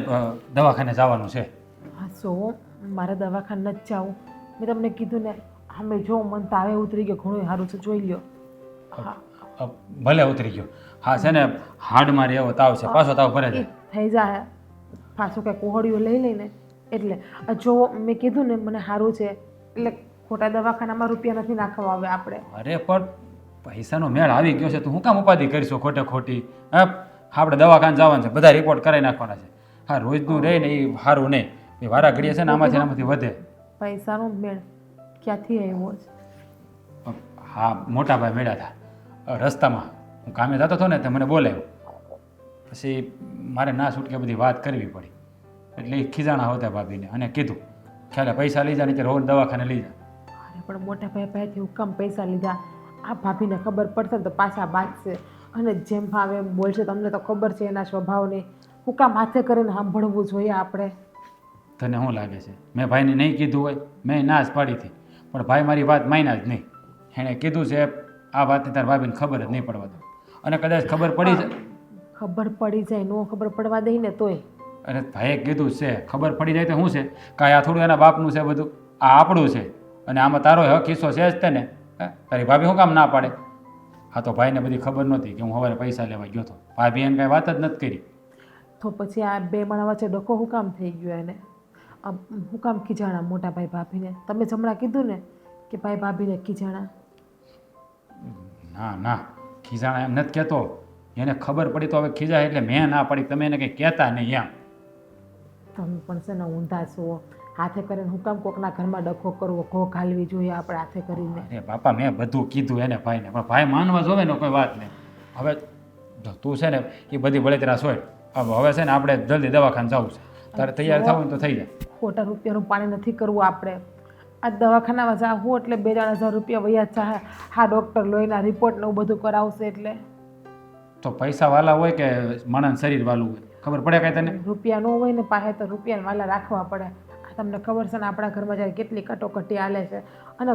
દવાખાને જવાનું છે. હા સો મારે દવાખાને નથી જવું. મેં તમને કીધું ને અમે જો મન તાવે ઉતરી ગયો ઘણું સારું છે, જોઈ લ્યો. હા ભલે ઉતરી ગયો. હા છે ને હાડમાં એવો તાવ છે, પાછો તાવ ભરે એ જાય. થઈ જાય પાછું કંઈ કોહડીઓ લઈ લઈને એટલે જો મેં કીધું ને મને સારું છે એટલે ખોટા દવાખાનામાં રૂપિયા નથી નાખવા આવે આપણે. અરે પણ પૈસાનો મેળ આવી ગયો છે, તું શું કામ ઉપાધિ કરીશું ખોટે ખોટી? હા, આપણે દવાખાને જવાનું છે, બધા રિપોર્ટ કરાવી નાખવાના છે. હા, રોજનું રહે ને એ સારું નહીં, એ વારા ઘડીએ છે ને આમાંથી વધે. પૈસાનો મેળ ક્યાંથી આવ્યો છે? હા, મોટા ભાઈ મળ્યા હતા રસ્તામાં. હું કામે જતો હતો ને તે મને બોલાવ્યો. પછી મારે ના છૂટકે બધી વાત કરવી પડી. એટલે એ ખીજાણા હતા ભાભીને અને કીધું ખ્યાલે પૈસા લઈ જા, નહીં રોજ દવાખાને લઈ જા. અરે પણ મોટા ભાઈ પાસેથી હુકમ પૈસા લીધા? આ ભાભીને ખબર પડશે ને તો પાછા બાજશે અને જેમ ભાવે એમ બોલશે. તમને તો ખબર છે એના સ્વભાવની. હુકમ હાથે કરીને સાંભળવું જોઈએ આપણે. તને શું લાગે છે મેં ભાઈને નહીં કીધું હોય? મેં ના જ પાડી હતી, પણ ભાઈ મારી વાત માન્યા જ નહીં. એણે કીધું છે આ વાતની તાર ભાભીને ખબર જ નહીં પડવા દો. અને કદાચ ખબર પડી જાય, ખબર પડી જાય નો ખબર પડવા દઈ ને તોય. અરે ભાઈએ કીધું છે ખબર પડી જાય તો શું છે? કાંઈ આ થોડું એના બાપનું છે બધું, આ આપણું છે અને આમાં તારો હક હિસ્સો છે જ તે ને. તારી ભાભી શું કામ ના પાડે? હા, તો ભાઈને બધી ખબર નહોતી કે હું સવારે પૈસા લેવા ગયો હતો. ભાભી એને કાંઈ વાત જ નથી કરી. તો પછી આ બે માણા વચ્ચે ડખો હું કામ થઈ ગયો એને? હું કામ ખીજાણા મોટા ભાઈ ભાભીને? તમે જ હમણાં કીધું ને કે ભાઈ ભાભીને ખીજાણા. ના ના, ખીજાણા એમ નથી કહેતો. એને ખબર પડી તો હવે ખીજાય એટલે મેં ના પડી. તમે એને કંઈ કહેતા નહીં એમ. તમે પણ છે ને ઊંધા છો. હાથે કરીને હું કામ કોકના ઘરમાં ડખો કરવો? ઘો ઘાલવી જોઈએ આપણે હાથે કરીને. અરે બાપા, મેં બધું કીધું એને ભાઈને, પણ ભાઈ માનવા જોવે ને કોઈ વાત નહીં. હવે જો તું છે ને એ બધી બળતરા સોય. હવે છે ને આપણે જલ્દી દવાખાને જવું છે. તારે તૈયાર થવું ને તો થઈ જાય. ખોટા રૂપિયાનું પાણી નથી કરવું આપણે. આ દવાખાનામાં જાવું એટલે 2,000 રૂપિયા વયા ચાહે. હા, ડૉક્ટર લોહીના રિપોર્ટ ને એવું બધું કરાવશે એટલે. તો પૈસા વાલા હોય કે માણસ શરીર વાલું હોય? ખબર પડે કાંઈ તને? રૂપિયા ન હોય ને પાસે તો રૂપિયા વાલા રાખવા પડે. આ તમને ખબર છે ને આપણા ઘરમાં જ્યારે કેટલી કટોકટી હાલે છે અને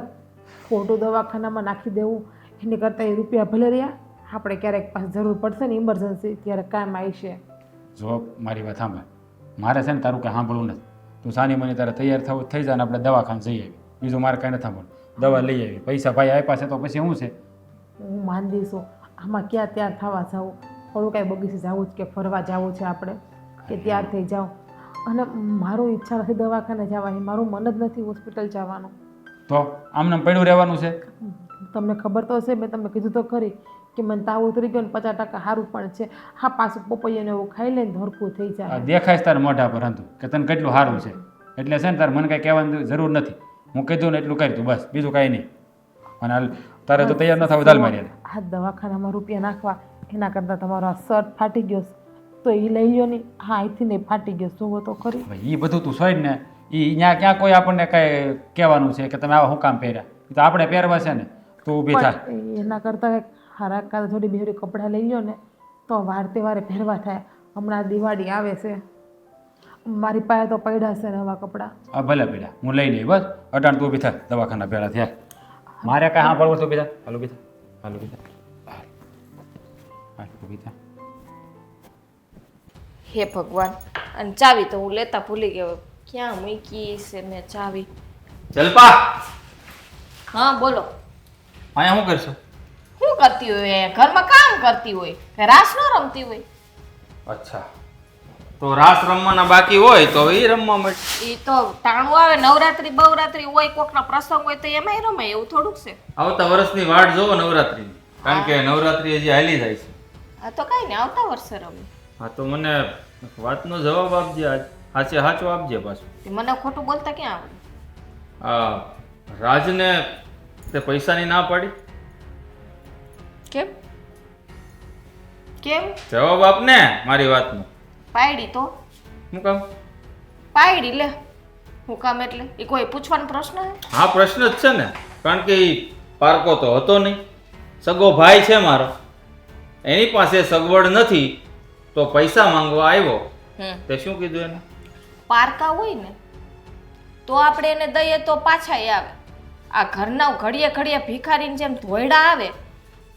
ખોટું દવાખાનામાં નાખી દેવું એની કરતાં એ રૂપિયા ભલે રહ્યા. આપણે ક્યારેક પાસે જરૂર પડશે ને ઇમરજન્સી ત્યારે કામ આવશે. જો મારી વાત સાંભળ, મારે છે ને તારું કાંઈ સાંભળવું નથી. તું સાની મને તારે તૈયાર થવું થઈ જાય ને આપણે દવાખાને જઈ આવી. બીજું મારે કાંઈ નથી સાંભળવું. દવા લઈ આવી, પૈસા ભાઈ આપ્યા છે તો પછી શું છે? હું માન દઈશું. આમાં ક્યાં તૈયાર થવા જાવું? થોડું કાંઈ બગીચે જવું જ કે ફરવા જવું છે આપણે કે તૈયાર થઈ જાઓ? અને મારું ઈચ્છા નથી દવાખાને જવાની, મારું મન જ નથી હોસ્પિટલ જવાનું. તો આમને પડ્યું રહેવાનું છે? તમને ખબર તો હશે, મેં તમને કીધું તો ખરી કે મને તાવ ઉતરી ગયો ને 50% સારું પણ છે. હા, પાછું પપૈયાને એવું ખાઈ લઈને ધરકું થઈ આ જાય. દેખાય છે તારા મોઢા પર હતું કે તને કેટલું સારું છે. એટલે છે ને તારે મને કાંઈ કહેવાની જરૂર નથી. હું કીધું ને એટલું કરી તું બસ, બીજું કાંઈ નહીં. અને હાલ તારે તો તૈયાર ન થવું દાલ મારી. આ દવાખાનામાં રૂપિયા નાખવા એના કરતાં તમારો આ શર્ટ ફાટી ગયો તો એ લઈ લ્યો નહીં. હા, અહીંથી નહીં ફાટી ગયો જુઓ તો ખરી. એ બધું તું સોય ને, એ ત્યાં ક્યાં કોઈ આપણને કાંઈ કહેવાનું છે કે તમે આવા શું કામ પહેર્યા? એ તો આપણે પહેરવા છે ને. તું ઊભી થા. પણ એના કરતાં હારા કાં થોડી બેહરી કપડાં લઈ લ્યો ને તો વાર તહેવારે પહેરવા થાય. હમણાં દિવાળી આવે છે, મારી પાસે તો પડ્યા છે નવા કપડાં. હા ભલે પીડા, હું લઈ લઈ બસ. અટાણ તું ઊભી થા, દવાખાના ભેળા થયા. મારે કાંઈ સાંભળવું તો બીજા હાલો બીજા હાલો બીજા હા ઊભી થા. હે ભગવાન, અને ચાવી તો હું લેતા ભૂલી ગયો. ક્યાં મૂકી છે મેં ચાવી? જલપા, હા બોલો. અહીંયા શું કરશો? શું કરતી હોય? ઘરમાં કામ કરતી હોય કે રાસ ન રમતી હોય? અચ્છા, તો રાસ રમવાના બાકી હોય તો એ રમવા માટે. એ તો ટાણું આવે, નવરાત્રી બવરાત્રી હોય, કોકના પ્રસંગ હોય તો એમાંય રમે. એવું થોડુંક છે? આવતા વર્ષની વાટ જોવો નવરાત્રીની, કારણ કે નવરાત્રી હજી હાલી જાય છે. હા તો કઈ ને આવતા વર્ષે રમે. હા તો મને વાતનો જવાબ આપજે, આજ સાચે સાચો આપજે પાછું. મને ખોટું બોલતા ક્યાં આવડે? આ રાજને તે પૈસાની ના પાડી? કેમ કેમ જવાબ આપ ને મારી વાતનો. પાયડી તો શું કામ? પાયડી લે હું કામ એટલે એ કોઈ પૂછવાનો પ્રશ્ન હે? હા પ્રશ્ન જ છે ને, કારણ કે ઈ પારકો તો હતો નહીં, સગો ભાઈ છે મારો, એની પાસે સગવડ નથી તો પૈસા માંગવા આવ્યો. તે શું કીધું એને? પારકા હોય ને તો આપણે એને દઈએ તો પાછા આવે. આ ઘરના ઘડીએ ઘડીએ ભિખારીની જેમ ધોયડા આવે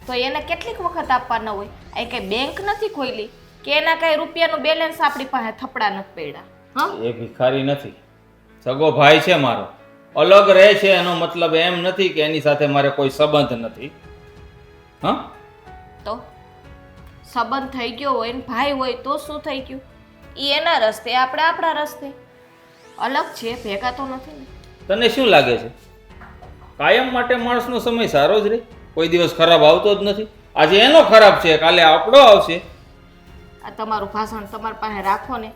તો એને કેટલીક વખત આપવાના હોય. એ કઈ બેંક નથી ખોલી કે એના કઈ રૂપિયાનું બેલેન્સ આપણી પાસે થપડા નથી પડ્યા. હા એ ભિખારી નથી, સગો ભાઈ છે મારો, અલગ રહે છે એનો મતલબ એમ નથી કે એની સાથે મારે કોઈ સંબંધ નથી. હા તો સંબંધ થઈ ગયો હોય ને ભાઈ હોય તો શું થઈ ગયું? એ એના રસ્તે આપણે આપણા રસ્તે અલગ છે, ભેગા તો નથી ને. તને શું લાગે છે કાયમ માટે માણસનો સમય સારો જ રહે? કોઈ દિવસ ખરાબ આવતો જ નથી. આજે એનો ખરાબ છે, કાલે આપણો આવશે. આ તમારું ભાષણ તમારી પાસે રાખો ને.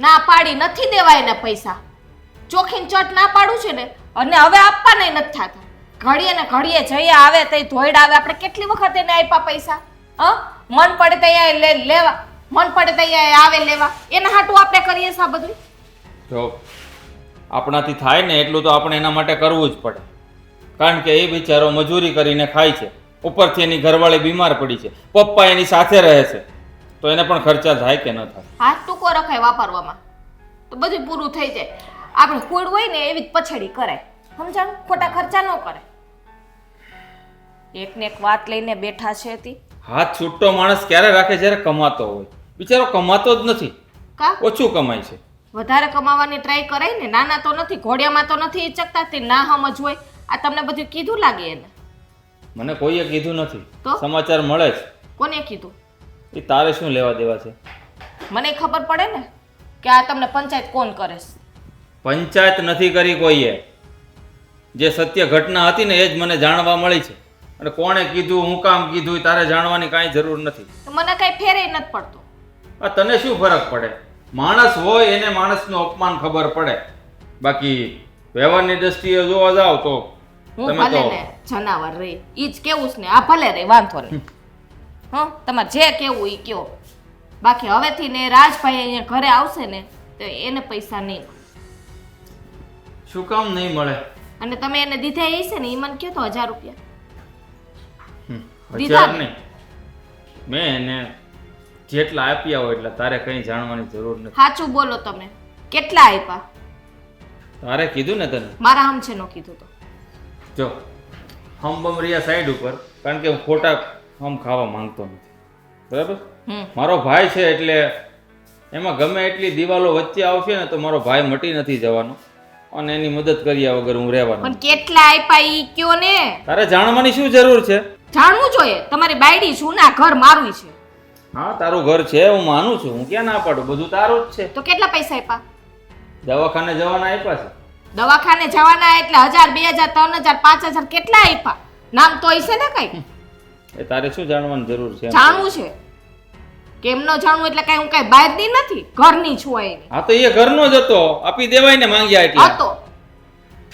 ના પાડી નથી દેવાય એને પૈસા, ચોખીન ચટ ના પાડું છે ને, અને હવે આપવાના નથી થતા. ઘડીએ ને ઘડીએ જઈએ આવે તઈ ધોઈડા આવે. આપણે કેટલી વખત એને આપ્યા પૈસા? મન પડે ત્યાં લેવા, મન પડે ત્યાં આવે લેવા. એના હાટું આપણે કરીએ છે આ બધું. જો આપણાથી થાય ને એટલું તો આપણે એના માટે કરવું જ પડે, કારણ કે એ બિચારો મજૂરી કરીને ખાય છે, ઉપરથી એની ઘરવાળી બીમાર પડી છે, પપ્પા એની સાથે રહે છે, તો એને પણ ખર્ચા થાય કે ન થાય? હાથ ટૂંકો રખાય વાપરવામાં તો બધું પૂરું થઈ જાય. આપણે કુડ હોય ને એવી જ પછડી કરાય, સમજાણું? ખોટા ખર્ચા ન કરે. એક ને એક વાત લઈને બેઠા છે તી. હાથ છૂટો માણસ ક્યારે રાખે? જ્યારે કમાતો હોય. બિચારો કમાતો જ નથી, કા ઓછું કમાય છે. વધારે કમાવાની ટ્રાય કરાય ને. નાના તો નથી, ઘોડિયામાં તો નથી ઈચકતા. તે ના સમજ હોય. આ તમને બધું કીધું લાગે એને? મને કોઈએ કીધું નથી, તો? સમાચાર મળે છે. કોને કીધું? એ તારે શું લેવા દેવા છે? મને ખબર પડે ને કે આ તમને પંચાયત કોણ કરે છે. પંચાયત નથી કરી કોઈએ. જે સત્ય ઘટના હતી ને એ જ મને જાણવા મળી છે, અને કોણે કીધું, હું કામ કીધું એ તારે જાણવાની કાંઈ જરૂર નથી. તો મને કઈ ફેરે નથી પડતો. આ તને શું ફરક પડે? માણસ હોય એને માણસનું અપમાન ખબર પડે. બાકી વ્યવહારની દ્રષ્ટિએ જોવા જાવ તો હું તમે ભલે તો ને જનાવર રહી ઈ જ કેવું છે ને. આ ભલે રહી, વાંધો નહીં. તમારે જે કેવું ઈ કયો. બાકી હવેથી ને રાજભાઈ અહીંયા ઘરે આવશે ને તો એને પૈસા નહીં મળે. શું કામ નહીં મળે? અને તમે એને દીધા એ છે ને ઈ મને કહો તો 1000 રૂપિયા. 1000 નહીં, મેં એને જેટલા આપ્યા હોય એટલે તારે કંઈ જાણવાની જરૂર નથી. સાચું બોલો તમે. કેટલા આપ્યા? તારે કીધું ને તને. મારા આમ છે નો કીધું તો. જો હમ રહ્યા સાઈડ ઉપર, કારણ કે હું ખોટા હમ ખાવા માંગતો નથી, બરાબર? મારો ભાઈ છે એટલે એમાં ગમે એટલી દિવાલો વચ્ચે આવશે ને તો મારો ભાઈ મટી નથી જવાનો, અને એની મદદ કર્યા વગર હું રહેવાનો. પણ કેટલા આપ્યા ઈ કયો ને. તારે જાણવાની શું જરૂર છે? જાણવું જોઈએ. તમારી બાયડી છું ને, આ ઘર મારું છે. હા તારું ઘર છે, હું માનું છું, હું ક્યાં ના પાડું, બધું તારું જ છે. તો કેટલા પૈસા આપ્યા? દવાખાને જવાના આપ્યા છે. દવાખાને જવાના એટલે 1000, 2000, 3000, 5000 કેટલા આપ્યા? નામ તો હશે ને કઈ? એ તારે શું જાણવાની જરૂર છે? જાણવું છે. કેમ ન જાણવું? એટલે કઈ હું કઈ બહારની નથી, ઘરની છું એની. હા તો એ ઘરનો જ હતો, આપી દેવાય ને માંગ્યા એટલે. હતો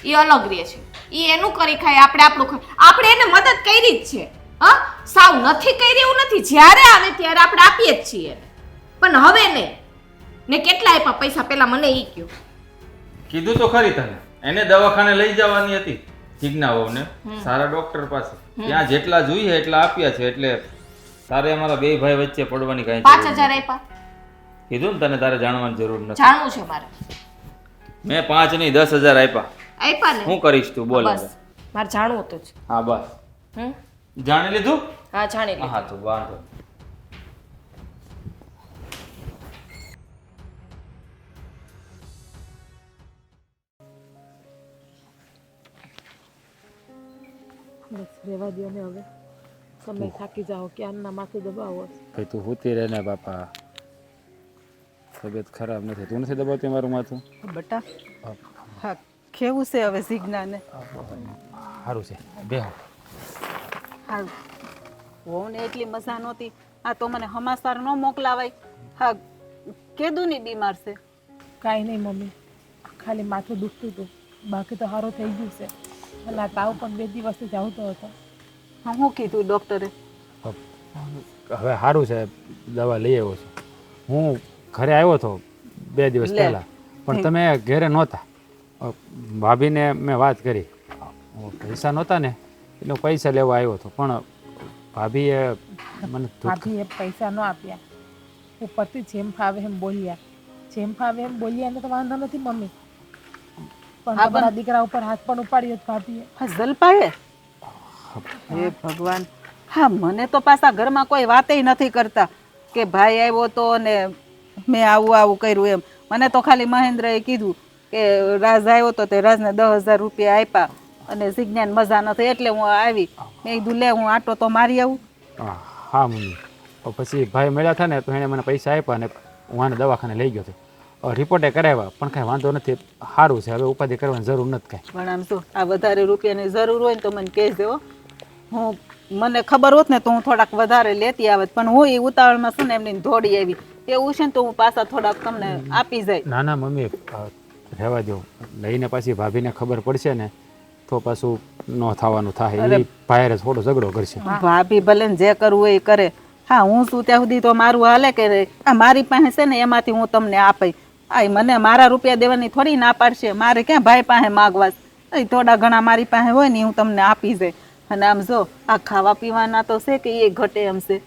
એ અલગ રહે છે. એ એનું કરી ખાય, આપણે આપણું ખાય. આપણે એને મદદ કરી જ છે. હા સાવ નથી કરી એવું નથી. જ્યારે આવે ત્યારે આપણે આપીએ જ છીએ એને. પણ હવે નહીં ને. કેટલા આપ્યા પૈસા પેલા મને ઈ કયો. કીધું તો ખરી તને, એને દવાખાને લઈ જવાની હતી જીજ્ઞા વહુને, સારા ડોક્ટર પાસે. ત્યાં જેટલા જોઈએ એટલા આપ્યા છે, એટલે તારે અમારા બે ભાઈ વચ્ચે પડવાની કાંઈ જરૂર 5000 આપ્યા. કીધું ને તને, તારે જાણવાની જરૂર નથી. જાણવું છે મારે. મેં 5 નહીં 10,000 આપ્યા. આપ્યા ને? શું કરીશ તું બોલ? બસ મારે જાણવું હતું જ. હા બસ જાણી લીધું. હા જાણી લીધું. હા તો વાંધો. બસ રહેવા દો ને હવે. તમે થાકી જાઓ, ક્યારના માથું દબાવો. ભાઈ તું હોતી રહે ને બાપા, તબિયત ખરાબ નથી. તું નથી દબાવતી મારું માથું? બટા હા કેવું છે હવે સિગ્નાને? સારું છે, બેહો. હા વહુને એટલી મજા નહોતી. આ તો મને હમાસાર ન મોકલાવાય. હા કેદું ની બીમાર છે? કાંઈ નહીં મમ્મી, ખાલી માથું દુખતું હતું, બાકી તો સારું થઈ ગયું છે. અને આ તાવ પણ 2 દિવસથી જ આવતો હતો. હા હું કીધું ડૉક્ટરે? હવે સારું છે, દવા લઈ આવ્યો છું. હું ઘરે આવ્યો હતો 2 દિવસ લે. પહેલાં, પણ તમે ઘરે નહોતા. ભાભીને મેં વાત કરી, પૈસા નહોતા ને એટલે હું પૈસા લેવા આવ્યો હતો, પણ ભાભીએ મને ભાભીએ પૈસા ન આપ્યા, ઉપરથી જેમ ફાવે એમ બોલ્યા. જેમ ફાવે એમ બોલ્યા ને તો વાંધો નથી મમ્મી, પણ તમારા દીકરા ઉપર હાથ પણ ઉપાડ્યો ભાભીએ. હા જલપાએ હે ભગવાન. હા મને તો પાછા ઘરમાં કોઈ વાતે નથી કરતા કે ભાઈ આવ્યો તો ને મેં આવું કર્યું એમ. મને તો ખાલી મહેન્દ્રએ કીધું કે રાજ આવ્યો તો તે રાજને 10,000 રૂપિયા આપ્યા અને સિજ્ઞાન મજા નથી એટલે હું આવી. મેં કીધું લે હું આટો તો મારી આવું. હા મમ્મી. પછી ભાઈ મળ્યા હતા ને તો એણે મને પૈસા આપ્યા ને હું આને દવાખાને લઈ ગયો હતો. રિપોર્ટે કરાવ્યા પણ કાંઈ વાંધો નથી, સારું છે, હવે ઉપાધિ કરવાની જરૂર નથી કાંઈ. પણ આમ શું આ વધારે રૂપિયાની જરૂર હોય ને તો મને કહેજો. હું મને ખબર હોત ને તો હું થોડાક વધારે લેતી આવત, પણ હું એ ઉતાવળમાં શું ને એમની દોડી આવી એવું છે ને તો હું પાછા થોડાક તમને આપી જાય. ના ના મમ્મી, રહેવા દો. લઈને પાછી ભાભીને ખબર પડશે ને તો પાછું ન થવાનું થાય. એ ભાઈ થોડો ઝઘડો કરશે. ભાભી ભલે ને જે કરવું હોય એ કરે. હા હું શું ત્યાં સુધી તો મારું હાલે કે આ મારી પાસે છે ને એમાંથી હું તમને આપી. આ મને મારા રૂપિયા દેવાની થોડી ના પાડશે. મારે ક્યાં ભાઈ પાસે માગવા? થોડા ઘણા મારી પાસે હોય ને હું તમને આપી જાય. અને આમ જો આ ખાવા પીવાના તો છે કે એ ઘટે એમ છે.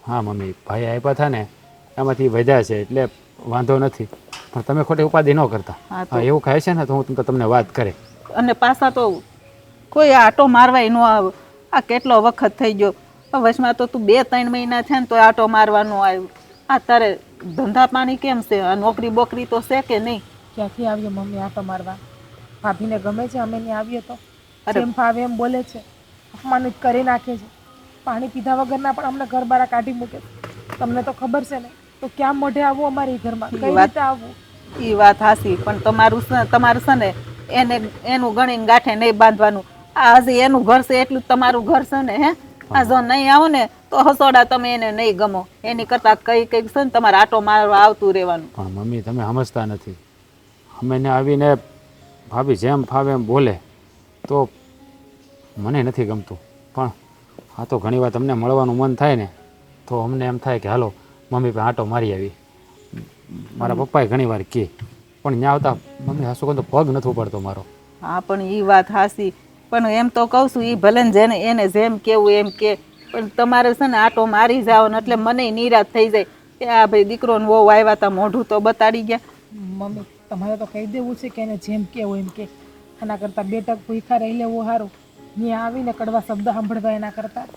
હા મમ્મી, ભાઈ આપ્યા હતા ને એમાંથી વધ્યા છે એટલે વાંધો નથી, પણ તમે ખોટી ઉપાધિ ન કરતા. હા એવું ખાય છે ને તો હું તમને વાત કરે. અને પાછા તો કોઈ આટો મારવાય ન આવે. આ કેટલો વખત થઈ ગયો વચમાં તો તું 2-3 મહિના છે ને તો આટો મારવાનો આવ્યો. આ તારે ધંધા પાણી કેમ છે? આ નોકરી બોકરી તો છે કે નહીં? ક્યાંથી આવીએ મમ્મી આટો મારવા? ભાભીને ગમે છે અમે ત્યાં આવીએ તો જેમ ફાવે એમ બોલે છે, અપમાનિત કરી નાખે છે. પાણી પીધા વગરના પણ અમને ઘર બહાર કાઢી મૂકે છે. તમને તો ખબર છે ને, તો ક્યાં મોઢે આવવું અમારી ઘરમાં? કઈ રીતે આવવું? એ વાત હાસી, પણ તમારું છે ને એનું ગણીને ગાંઠે નહીં બાંધવાનું. આ હજી એનું ઘર છે એટલું તમારું ઘર છે ને. હે આ જો નહીં આવો ને તો હસોડા તમે એને નહીં ગમો. એની કરતા કઈ છે ને તમારે આટો મારવા આવતું રહેવાનું. પણ મમ્મી તમે સમજતા નથી. અમે આવીને ભાભી જેમ ફાવે એમ બોલે તો મને નથી ગમતું. પણ આ તો ઘણી વાર તમને મળવાનું મન થાય ને તો અમને એમ થાય કે હાલો મમ્મી પાસે આટો મારી આવી. મારા પપ્પાએ ઘણી વાર કહે, પણ ત્યાં આવતા મમ્મી હાસુ તો પગ નથી ઉપાડતો મારો. હા પણ એ વાત હાસી, પણ એમ તો કહું છું એ ભલે ને એને જેમ કેવું એમ કે, પણ તમારે છે ને આટો મારી જાઓ ને એટલે મને નિરાશ થઈ જાય કે આ ભાઈ દીકરો ને વહુ આવ્યા તા મોઢું તો બતાડી ગયા. મમ્મી તમારે તો કહી દેવું છે કે એને જેમ કેવું એમ કે. એના કરતાં 2 ટક ભૂખા રહી લેવું સારું. ત્યાં આવીને કડવા શબ્દ સાંભળવા એના કરતાં.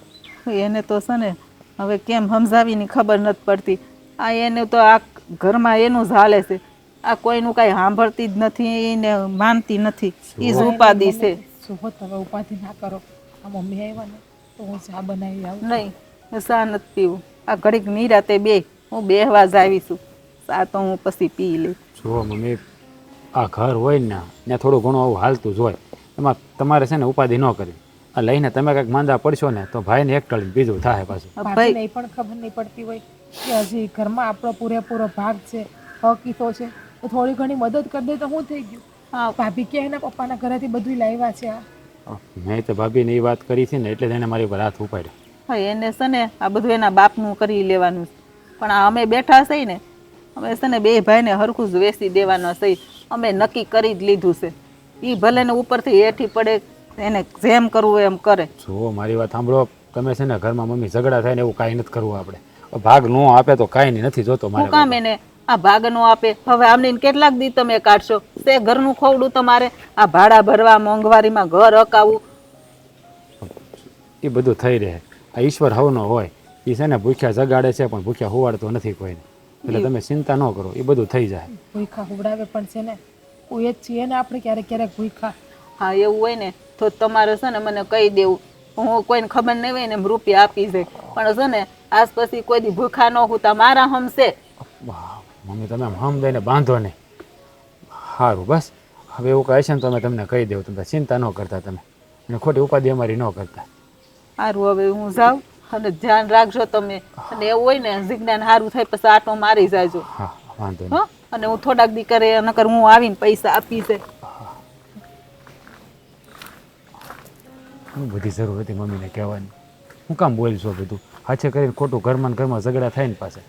એને તો છે ને હવે કેમ સમજાવીની ખબર નથી પડતી. આ એને તો આ ઘરમાં એનું જ હાલે છે. આ કોઈનું કાંઈ સાંભળતી જ નથી ને માનતી નથી. એ જ ઉપાધિ છે. શું હોત હવે ઉપાધિ ના કરો. આ મમ્મી આવ્યા ને તો હું ચા બનાવી આવું. નહીં ચા નથી પીવું. આ ઘડીક નિરાતે બે હું બેહવા જ આવીશું. ચા તો હું પછી પી લઈશ. જુઓ મમ્મી, આ ઘર હોય ને ત્યાં થોડું ઘણું આવું હાલતું જ હોય. એમાં તમારે છે ને ઉપાધિ ન કરી. આ લઈને તમે કંઈક માંદા પડશો ને તો ભાઈને એક ટળીને બીજું થાય પાછું. ભાઈને એ પણ ખબર નહીં પડતી હોય કે હજી ઘરમાં આપણો પૂરેપૂરો ભાગ છે, હક હિતો છે, તો થોડી ઘણી મદદ કરી દે તો શું થઈ ગયું? હા ભાભી કે એના પપ્પાના ઘરેથી બધું લાવ્યા છે. મેં તો ભાભીને એ વાત કરી હતી ને એટલે જ એને મારી પર હાથ ઉપાડ્યો. હા એને છે ને આ બધું એના બાપનું કરી લેવાનું. પણ આ અમે બેઠા છે ને અમે છે ને 2 ભાઈને હરખું જ વેચી દેવાનો છે. અમે નક્કી કરી જ લીધું છે. એ ભલે ને ઉપરથી હેઠી પડે, એને જેમ કરવું એમ કરે. જુઓ મારી વાત સાંભળો, તમે છે ને ઘરમાં મમ્મી ઝઘડા થાય ને એવું કાંઈ નથી કરવું આપણે. ભાગ ન આપે તો કાંઈ નથી જોતો મારે. હું કામ એને આ ભાગ નો આપે? હવે આમને કેટલાક દી તમે કાઢશો? તે ઘરનું ખોવડું તમારે આ ભાડા ભરવા, મોંઘવારીમાં ઘર અકાવવું. એ બધું થઈ રહે. આ ઈશ્વર હવનો હોય એ છે ને ભૂખ્યા જગાડે છે પણ ભૂખ્યા હુવાડતો નથી કોઈને. એટલે તમે ચિંતા ન કરો, એ બધું થઈ જાય. ભૂખા હુવડાવે પણ છે ને કોઈ જ છીએ ને આપણે ક્યારેક ક્યારેક ભૂખા. હા એવું હોય ને તો તમારે છે ને મને કહી દેવું. હું કોઈને ખબર નહીં હોય ને રૂપિયા આપી જાય. પણ છે ને આજ પછી કોઈ દી ભૂખા ન હોતા મારા હમશે. મમ્મી તમે હમ દઈને બાંધો નહીં. સારું બસ હવે એવું કહે છે ને તો અમે તમને કહી દેવું. તમે ચિંતા ન કરતા, તમે અને ખોટી ઉપાધિ અમારી ન કરતા. સારું હવે હું જાઉં અને ધ્યાન રાખજો તમે. અને એવું હોય ને જીજ્ઞાન સારું થાય પછી આટો મારી જાજો. હા વાંધો નહીં. હા અને હું થોડાક દી કરે નકર હું આવીને પૈસા આપી છે. બધી જરૂર હતી મમ્મીને કહેવાની. હું કામ બોલીશો બધું હાથે કરીને ખોટું ઘરમાં ને ઘરમાં ઝઘડા થાય ને પાસે.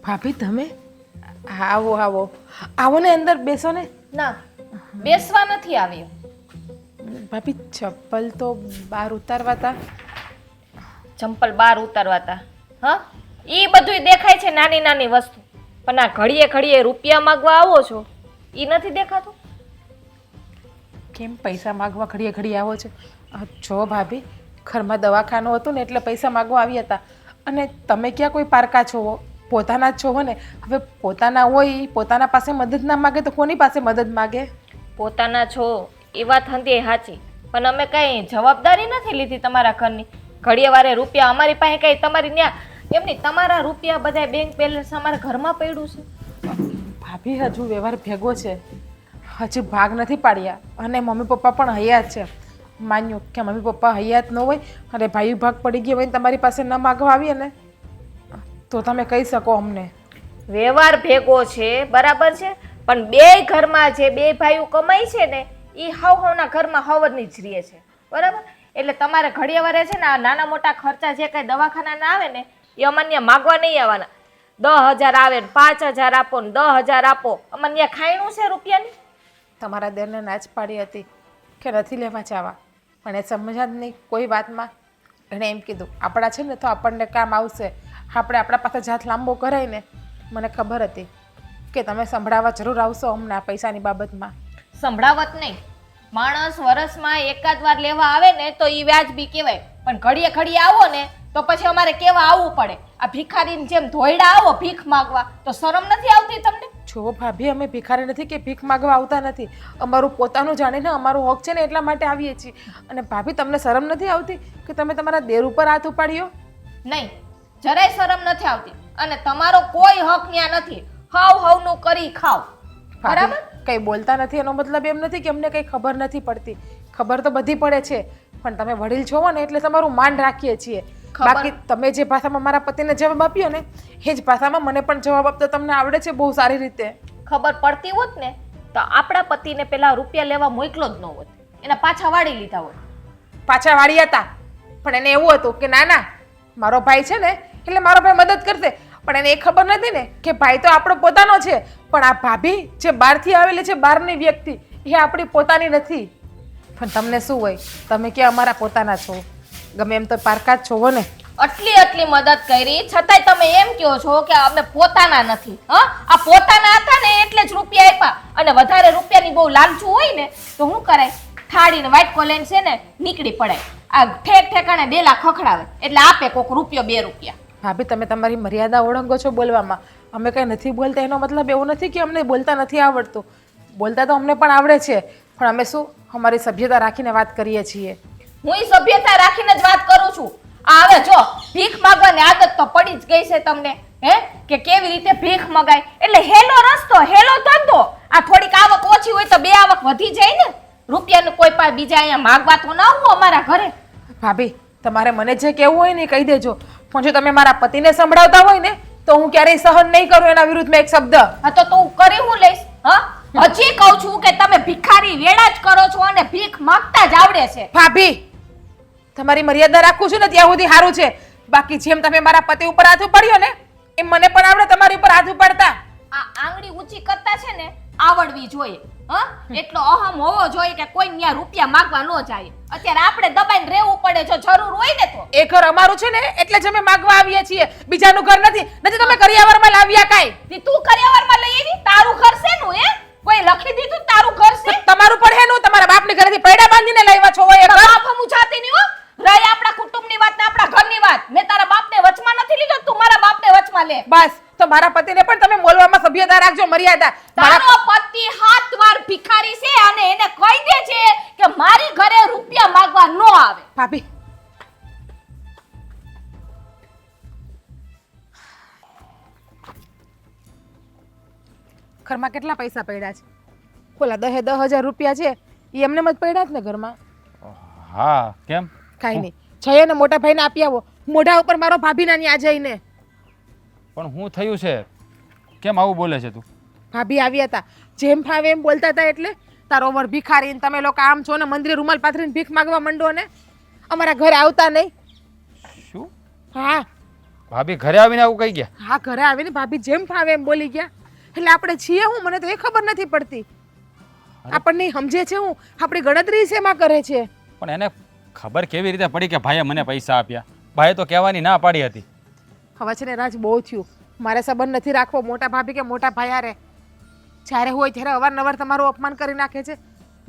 ભાભી તમે આવો આવો આવો ને અંદર બેસો ને. ના, બેસવા નથી આવ્યો. ભાભી ચપ્પલ તો બહાર ઉતારવા તા. ચંપલ બહાર ઉતારવાતા. હા, એ બધુંય દેખાય છે નાની નાની વસ્તુ, પણ આ ઘડીએ ઘડીએ રૂપિયા માંગવા આવો છો એ નથી દેખાતું. કેમ પૈસા માગવા ઘડીએ ઘડીએ આવો છો? જો ભાભી, ઘરમાં દવાખાનું હતું ને એટલે પૈસા માગવા આવી હતા. અને તમે ક્યાં કોઈ પારકા છો? પોતાના જ છો ને. હવે પોતાના હોય પોતાના પાસે મદદ ના માગે તો કોની પાસે મદદ માગે? પોતાના છો એ વાત હતી સાચી, પણ અમે કઈ જવાબદારી નથી લીધી તમારા ઘરની. ઘડીએ વારે રૂપિયા અમારી પાસે કઈ તમારી ન્યા એમની તમારા રૂપિયા બધા બેંક બેલેન્સ અમારા ઘરમાં પડ્યું છે. ભાભી હજુ વ્યવહાર ભેગો છે, હજી ભાગ નથી પાડ્યા. અને મમ્મી પપ્પા પણ હયાત છે. માન્યું કે મમ્મી પપ્પા હયાત ન હોય અને ભાઈ ભાગ પડી ગયો હોય ને તમારી પાસે ન માગવા આવીએ ને તો તમે કહી શકો અમને. વ્યવહાર ભેગો છે બરાબર છે, પણ બે ઘરમાં જે બે ભાઈઓ કમાય છે ને એ હવના ઘરમાં હવની જ રહે છે બરાબર. એટલે તમારે ઘડીએ વારે છે ને આ નાના મોટા ખર્ચા જે કઈ દવાખાના આવે ને એ અમાન્ય માગવા નહીં આવવાના. 10,000 આવે ને 5,000 આપો ને 10,000 આપો, અમાન્ય ખાયણું છે રૂપિયાની. તમારા દેરને નાચ પાડી હતી કે નથી લેવા જવા, પણ એ સમજ્યા જ નહીં કોઈ વાતમાં. એણે એમ કીધું આપણા છે ને તો આપણને કામ આવશે, આપણે આપણા પાસે જાત લાંબો કરાય ને. મને ખબર હતી કે તમે સંભળાવવા જરૂર આવશો અમને આ પૈસાની બાબતમાં. સંભળાવત નહીં, માણસ વરસમાં એકાદ વાર લેવા આવે ને તો એ વ્યાજબી કહેવાય, પણ ઘડીએ ઘડીએ આવો ને તો પછી અમારે કેવા આવવું પડે. આ ભિખારીની જેમ ધોયડા આવો ભીખ માગવા તો શરમ નથી આવતી તમને? જો ભાભી, અમે ભિખારી નથી કે ભીખ માગવા આવતા નથી. અમારું પોતાનું જાણીને અમારું હક છે ને એટલા માટે આવીએ છીએ. અને ભાભી, તમને શરમ નથી આવતી કે તમે તમારા દેર ઉપર હાથ ઉપાડ્યો? નહીં, જરાય શરમ નથી આવતી. અને તમારો કોઈ હક ન્યા નથી. હવનું કરી ખાવ બરાબર. કઈ બોલતા નથી એનો મતલબ એમ નથી કે અમને કઈ ખબર નથી પડતી. ખબર તો બધી પડે છે, પણ તમે વડીલ છો ને એટલે તમારું માન રાખીએ છીએ. બાકી તમે જે ભાષામાં મારા પતિને જવાબ આપ્યો ને એ જ ભાષામાં મને પણ જવાબ આપતો તમને આવડે છે બહુ સારી રીતે. ખબર પડતી હોત ને તો આપણા પતિને પેલા રૂપિયા લેવા મોકલો જ ન હોત, એના પાછા વાળી લીધા હોત. પાછા વાળી હતા, પણ એને એવું હતું કે ના ના મારો ભાઈ છે ને એટલે મારો ભાઈ મદદ કરશે. પણ એને એ ખબર નથી ને કે ભાઈ તો આપણો પોતાનો છે, પણ આ ભાભી જે બહારથી આવેલી છે, બહારની વ્યક્તિ, એ આપણી પોતાની નથી. પણ તમને શું હોય, તમે કે અમારા પોતાના છો, ગમે એમ તો પારકા જ છો ને. આટલી મદદ કરી છતાંય તમે એમ કહો છો કે અમે પોતાના નથી. હા, આ પોતાના હતા ને એટલે જ રૂપિયા આપ્યા. અને વધારે રૂપિયાની બહુ લાલચું હોય ને તો શું કરાય, થાળીને વાઇટ કોલેન છે ને નીકળી પડાય. આ ઠેક ઠેકાણે ડેલા ખખડાવે એટલે આપે કોક રૂપિયો 2 રૂપિયા. ભાભી, તમે તમારી મર્યાદા ઓળંગો છો બોલવામાં. અમે કંઈ નથી બોલતા એનો મતલબ એવો નથી કે અમને બોલતા નથી આવડતું. બોલતા તો અમને પણ આવડે છે, પણ અમે શું અમારી સભ્યતા રાખીને વાત કરીએ છીએ. હું એ સભ્યતા રાખીને જ વાત કરું છું. આ હવે જો ભીખ માંગવાની આદત તો પડી જ ગઈ છે તમને, હે, કે કેવી રીતે ભીખ મગાય. એટલે હેલો રસ્તો, હેલો ધંધો. આ થોડીક આવક ઓછી હોય તો 2 આવક વધી જાય ને. રૂપિયાનું કોઈ પાસે બીજા અહીંયા માંગવા તો ના આવું અમારા ઘરે. ભાભી, તમારે મને જે કહેવું હોય ને કહી દેજો, પણ જો તમે મારા પતિને સંભળાવતા હોય ને તો હું ક્યારેય સહન નહીં કરું એના વિરુદ્ધમાં એક શબ્દ. હા તો તું કરી હું લઈશ? હા, હજી કહું છું કે તમે ભિખારી વેળા જ કરો છો અને ભીખ માંગતા જ આવડે છે. ભાભી, તમારી મર્યાદા રાખું છું ને ત્યાં સુધી સારું છે. બાકી જેમ તમે મારા પતિ ઉપર હાથ ઉપાડ્યો ને એમ મને પણ આવડે તમારી ઉપર હાથ ઉપાડતા. આ આંગળી ઊંચી કરતા છે ને આવડવી જોઈએ. હા, એટલો અહમ હોવો જોઈએ કે કોઈ ન્યા રૂપિયા માંગવા ન જાય. અત્યારે આપણે દબાઈને રહેવું પડે જો જરૂર હોય ને તો. એ ઘર અમારું છે ને એટલે જ અમે માંગવા આવીએ છીએ, બીજાનું ઘર નથી. તમે કરિયાવરમાં લાવ્યા કાઈ. તું કરિયાવરમાં લઈ આવી? તારું ઘર છે નું? હે, કોઈ લખી દીધું તારું ઘર છે? તમારું પણ હેનું, તમારા બાપની ઘરેથી પૈડા બાંધીને લાવ્યા છો. એ બાપ હમું જાતી નહીં હો. રહી આપણા કુટુંબની વાત ને આપણા ઘરની વાત. મેં તારા બાપને વચમાં નથી લીધો, તું મારા બાપને વચમાં લે. બસ, તો મારા પતિને પણ તમે બોલવામાં સભ્યતા રાખજો, મર્યાદા. તારો પતિ 7 વાર ભિખારી છે અને એને કહી દે છે કે મારી ઘરે રૂપિયા માંગવા ન આવે. ભાભી, ઘરમાં કેટલા પૈસા પડ્યા છે? બોલા 10,000 રૂપિયા છે એ એમને જ પડ્યા જ ને ઘરમાં. હા, કેમ? કાંઈ નહીં, જઈએ ને મોટા ભાઈને આપી આવો. મોઢા ઉપર મારો ભાભીના ન્યા જઈને. પણ હું થયું છે? કેમ આવું બોલે છે તું? ભાભી આવ્યા હતા, જેમ ફાવે એમ બોલતા હતા. એટલે તારો વર ભિખારી ને તમે લોકો આમ છો ને મંદિરે રૂમાલ પાથરીને ભીખ માંગવા માંડો ને અમારા ઘરે આવતા નહીં. શું? હા ભાભી ઘરે આવીને આવું કહી ગયા? હા, ઘરે આવીને ભાભી જેમ ફાવે એમ બોલી ગયા. એટલે આપણે છીએ હું, મને તો એ ખબર નથી પડતી. આપણને સમજે છે હું, આપણી ગણતરી શેમાં કરે છે. પણ એને ખબર કેવી રીતે પડી કે ભાઈએ મને પૈસા આપ્યા? ભાઈએ તો કહેવાની ના પાડી હતી. હવે છે ને રાજ, બહુ થયું. મારે સંબંધ નથી રાખવો મોટા ભાભી કે મોટા ભાઈ હારે. જ્યારે હોય ત્યારે અવારનવાર તમારું અપમાન કરી નાખે છે.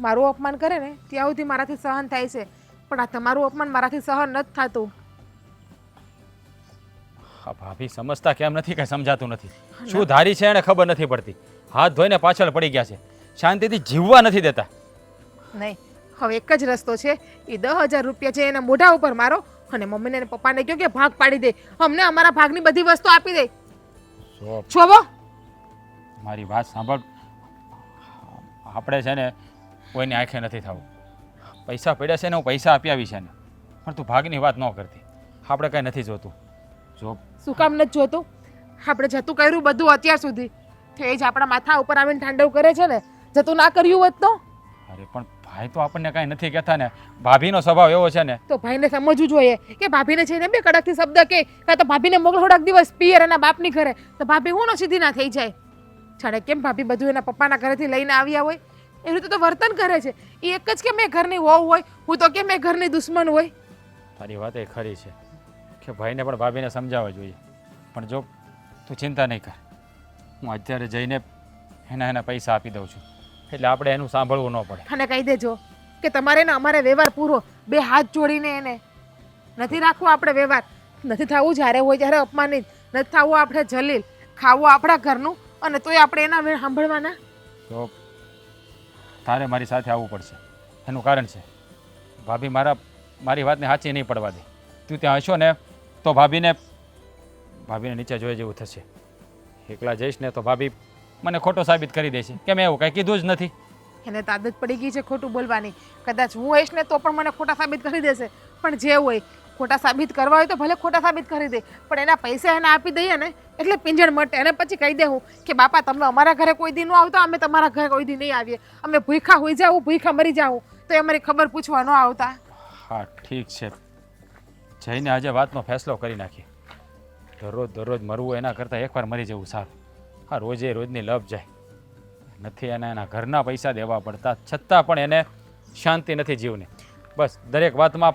મારું અપમાન કરે ને ત્યાં સુધી મારાથી સહન થાય છે, પણ આ તમારું અપમાન મારાથી સહન નથી થતું. હા ભાભી સમજતા કેમ નથી, કઈ સમજાતું નથી. શું ધારી છે એને ખબર નથી પડતી. હાથ ધોઈને પાછળ પડી ગયા છે, શાંતિથી જીવવા નથી દેતા. નહીં, હવે એક જ રસ્તો છે. એ 10,000 રૂપિયા છે એના મોઢા ઉપર મારો અને મમ્મીને અને પપ્પાને કહો કે ભાગ પાડી દે, અમને અમારા ભાગની બધી વસ્તુ આપી દે. જો જોવો, મારી વાત સાંભળ, આપણે છે ને કોઈની આંખે નથી થવું. પૈસા પડ્યા છે ને હું પૈસા આપી આવી છે ને, પણ તું ભાગની વાત ન કરતી. આપણે કંઈ નથી જોતું. જો શું કામ નથી જોતું? આપણે જતું કર્યું બધું અત્યાર સુધી, તો એ જ આપણા માથા ઉપર આવીને ઠાંડવ કરે છે ને. જતું ના કર્યું હોત તો? અરે પણ ભાઈ તો આપણને કાંઈ નથી કહેતા ને. ભાભીનો સ્વભાવ એવો છે ને. તો ભાઈને સમજવું જોઈએ કે ભાભીને જઈને બે કડકથી શબ્દ કે કાં તો ભાભીને મોકલો થોડાક દિવસ પિયર એના બાપની ઘરે, તો ભાભી હું સીધી ના થઈ જાય. જાણે કેમ ભાભી બધું એના પપ્પાના ઘરેથી લઈને આવ્યા હોય એ રીતે તો વર્તન કરે છે. એ એક જ કે મેં ઘરની વહુ હોય, હું તો કે મેં ઘરની દુશ્મન હોય. તારી વાત એ ખરી છે કે ભાઈને પણ ભાભીને સમજાવવા જોઈએ. પણ જો તું ચિંતા નહીં કર, હું અત્યારે જઈને એના પૈસા આપી દઉં છું, એટલે આપણે એનું સાંભળવું ન પડે. અને કહી દેજો કે તમારે ને અમારે વ્યવહાર પૂરો. બે હાથ જોડીને એને નથી રાખવો આપણે વ્યવહાર. નથી થવું જ્યારે હોય ત્યારે અપમાનિત, નથી થવું આપણે જલીલ, ખાવું આપણા ઘરનું અને તોય આપણે એના વેણ સાંભળવાના. તો તારે મારી સાથે આવવું પડશે. એનું કારણ છે ભાભી મારી વાતને સાચી નહીં પડવા દે. તું ત્યાં હશો ને તો ભાભીને નીચે જોઈ જેવું થશે. એકલા જઈશ ને તો ભાભી મને ખોટો સાબિત કરી દેશે કે મેં એવું કંઈ કીધું જ નથી. એને તો આદત પડી ગઈ છે ખોટું બોલવાની. કદાચ હું હોઈશ ને તો પણ મને ખોટા સાબિત કરી દેશે. પણ જે હોય ખોટા સાબિત કરવા હોય તો ભલે ખોટા સાબિત કરી દે, પણ એના પૈસા એને આપી દઈએ ને એટલે પિંજણ મટે. અને પછી કહી દેવું કે બાપા તમે અમારા ઘરે કોઈ દી ન આવતા, અમે તમારા ઘરે કોઈ દી નહીં આવીએ. અમે ભૂખા હોઈ જાવું, ભૂખા મરી જાવું, તો એ અમારી ખબર પૂછવા ન આવતા. હા ઠીક છે, જઈને આજે વાતનો ફેસલો કરી નાખીએ. દરરોજ મરવું એના કરતાં એકવાર મરી જવું સારું. હા રોજની લપ જાય. નથી એના ઘરના પૈસા દેવા પડતા, છતાં પણ એને શાંતિ નથી જીવને. બસ દરેક વાતમાં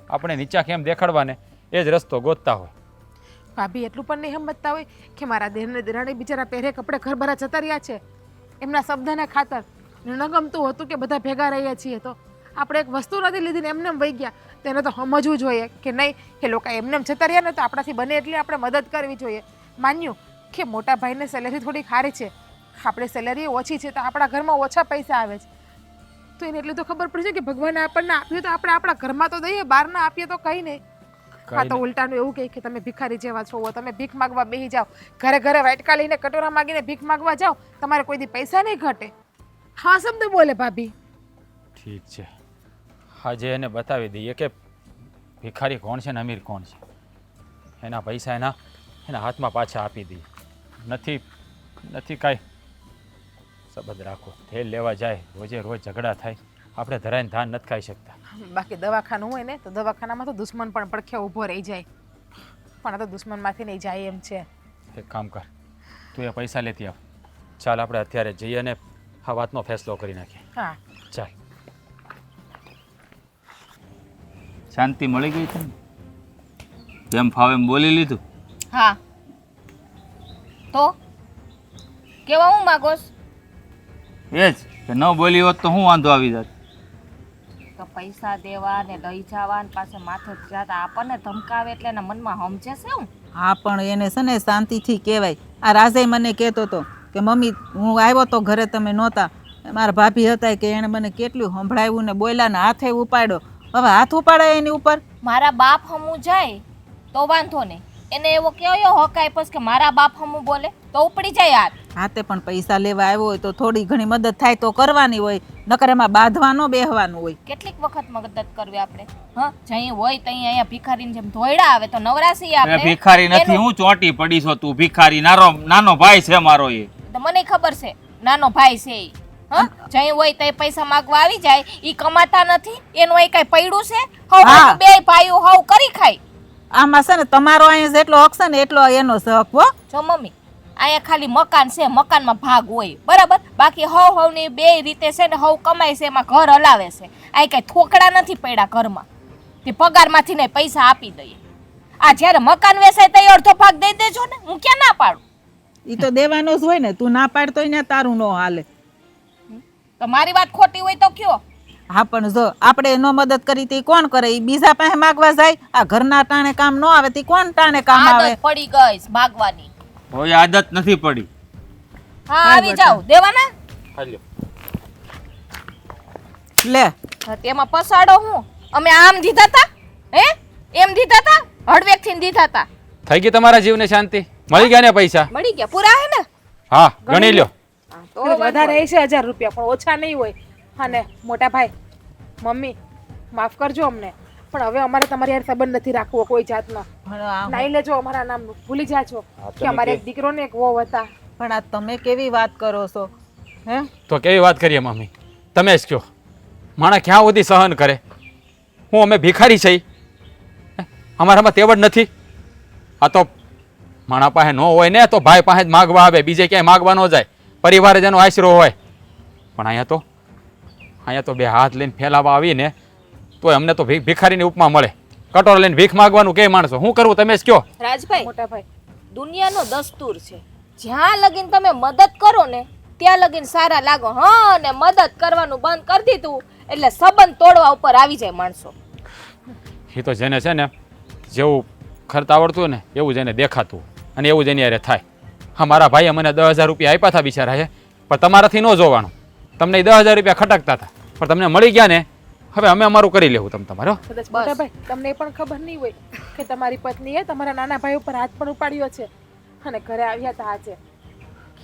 આપણે નીચા કેમ દેખાડવાને એ જ રસ્તો ગોતતા હોય. ભાભી એટલું પણ નહીં સમજતા હોય કે મારા દેરને દેરાણી બિચારા પહેરે કપડે ઘર ભરા જતા રહ્યા છે એમના શબ્દને ખાતર. ન ગમતું હતું કે બધા ભેગા રહીએ છીએ તો આપણે એક વસ્તુ નથી લીધી ને એમને વહી ગયા. તેને તો સમજવું જોઈએ કે નહીં, એ લોકો એમને જતા રહ્યા ને તો આપણાથી બને એટલી આપણે મદદ કરવી જોઈએ. માન્યું કે મોટા ભાઈને સેલેરી થોડી સારી છે, આપણે સેલેરી ઓછી છે તો આપણા ઘરમાં ઓછા પૈસા આવે છે, તો એને એટલું તો ખબર પડશે કે ભગવાને આપણને આપ્યું તો આપણે આપણા ઘરમાં તો દઈએ, બહાર ના આપીએ તો કંઈ નહીં. હા તો ઉલટાનું એવું કહે કે તમે ભિખારી જેવા છો, તમે ભીખ માગવા બેસી જાઓ, ઘરે વાટકા લઈને કટોરા માગીને ભીખ માગવા જાઓ, તમારે કોઈ દી પૈસા નહીં ઘટે. હા શબ્દ બોલે ભાભી. ઠીક છે, આજે એને બતાવી દઈએ કે ભિખારી કોણ છે ને અમીર કોણ છે. એના પૈસા એના હાથમાં પાછા આપી દઈએ. નથી કાંઈ સંબંધ રાખો. તેલ લેવા જાય, રોજ ઝઘડા થાય, આપણે ધરાઈને ધાન નથી ખાઈ શકતા. બાકી દવાખાનું હોય ને તો દવાખાનામાં તો દુશ્મન પણ પડખે ઊભો રહી જાય, પણ આ તો દુશ્મનમાંથી નહીં જાય એમ છે. એક કામ કર, તું એ પૈસા લેતી આવ. ચાલ આપણે અત્યારે જઈએ અને આ વાતનો ફેસલો કરી નાખીએ. હા ચાલ. શાંતિ મળી ગઈ છે ને? જેમ ફાવે એમ બોલી લીધું? હા તો કેવા હું માગોસ? એ જ કે ન બોલી હોત તો હું વાંધો આવી જાત. તો પૈસા દેવા ને લઈ જવા ને પાછા માથે જાતા આપણને ધમકાવે એટલે એના મનમાં સમજે છે હું. હા પણ એને છે ને શાંતિથી કહેવાય. આ રાજે મને કહેતો હતો કે મમ્મી હું આવ્યો તો ઘરે તમે નહોતા, મારા ભાભી હતા કે એણે મને કેટલું સંભળાવ્યું ને બોલ્યા ને હાથે ઉપાડ્યો. હવે હાથ ઉપાડાય એની ઉપર? મારા બાપ હમું જાય તો વાંધો નહીં, એને એવો કયો હક આપ્યો કે મારા બાપ હમું બોલે તો ઉપડી જાય હાથ. હાથે પણ પૈસા લેવા આવ્યો હોય તો થોડી ઘણી મદદ થાય તો કરવાની હોય નકર એમાં બાંધવાનો બેહવાનું હોય. કેટલીક વખત મદદ કરવી આપણે? હા, જઈ હોય તઈ અહીંયા ભિખારીની જેમ ધોયડા આવે તો નવરાશી આપણે. ભિખારી નથી, હું ચોંટી પડી છો, તું ભિખારી. નાનો ભાઈ છે મારો એ. તો મને ખબર છે નાનો ભાઈ છે ઈ. હા, જઈ હોય તઈ પૈસા માંગવા આવી જાય, ઈ કમાતા નથી, એનું એ કઈ પૈડું છે? હા. બે ભાઈઓ હાવ કરી ખાય. આમાં છે ને તમારો અહીંયા જેટલો હક છે ને એટલો એનો હક હો. જો મમ્મી, અહીંયા ખાલી મકાન છે, મકાનમાં ભાગ હોય બરાબર, બાકી હવ ની બે રીતે છે ને હવ કમાય છે, એમાં ઘર હલાવે છે. આ કઈ થોકડા નથી પડ્યા ઘરમાં, તે પગારમાંથી ને પૈસા આપી દઈએ. આ જ્યારે મકાન વેચાય તો અડધો ભાગ દઈ દેજો ને, હું ક્યાં ના પાડું? ઈ તો દેવાનો જ હોય ને, તું ના પાડતો હોય ને તારું ન હાલે. તો મારી વાત ખોટી હોય તો કયો? હા પણ જો આપણે એનો મદદ કરી તી કોણ કરે? ઈ બીજા પાસે માગવા જાય? આ ઘરના ટાણે કામ ન આવે તી કોણ ટાણે કામ આવે? આદત પડી ગઈ છે ભાગવાની. હવે આદત નથી પડી. હા, આવી જાવ દેવાના. હાલ્યો. લે હા, તેમાં પસાડો હું? અમે આમ દીધા તા? હે, એમ દીધા તા? હળવેક થી દીધા તા? થઈ ગઈ તમારા જીવને શાંતિ? મળી ગયા ને પૈસા? મળી ગયા, પૂરા હે ને? હા, ગણી લ્યો. તો વધારે છે 1000 રૂપિયા, પણ ઓછા નહીં હોય. અને મોટા ભાઈ, મમ્મી માફ કરજો અમને, પણ હવે અમારે તમારી યાર સંબંધ નથી રાખવો કોઈ જાતનો. નાઈ લેજો અમારા નામ, ભૂલી જાજો કે અમારે એક દીકરો ને એક વહુ હતા. પણ આ તમે કેવી વાત કરો છો? હે તો કેવી વાત કરીએ મમ્મી? તમે જ કહો, માણા ક્યાં સુધી સહન કરે? હું અમે ભિખારી છે? અમારામાં તેવડ નથી? આ તો માણા પાસે ન હોય ને તો ભાઈ પાસે જ માગવા આવે, બીજે ક્યાંય માગવા ન જાય. પરિવાર જ એનો આશરો હોય. પણ અહીંયા તો બે હાથ લઈને ફેલાવા આવીને તો અમને તો ભિખારીની ઉપમા મળે. કટોરો લઈને ભીખ માગવાનું કે માણસો શું કરવું તમે જ કહો. રાજભાઈ, મોટા ભાઈ, દુનિયાનો દસ્તુર છે, જ્યાં લગીન તમે મદદ કરો ને ત્યાં લગીન સારા લાગો. હા, ને મદદ કરવાનું બંધ કરી દીધું એટલે સંબંધ તોડવા ઉપર આવી જાય માણસો. એ તો જેને છે ને જેવું ખર્ચ આવડતું ને એવું જ એને દેખાતું અને એવું જ એની યારે થાય. હા, મારા ભાઈએ મને 10,000 રૂપિયા આપ્યા હતા બિચારા છે, પણ તમારાથી ન જોવાનું. તમને 10,000 રૂપિયા ખટકતા હતા પણ તમને મળી ગયા ને, હવે અમે અમારું કરી લેવું તમે તમારો. કદાચ મોટા ભાઈ તમને એ પણ ખબર નહીં હોય કે તમારી પત્નીએ તમારા નાના ભાઈ ઉપર હાથ પણ ઉપાડ્યો છે અને ઘરે આવ્યા હતા આજે.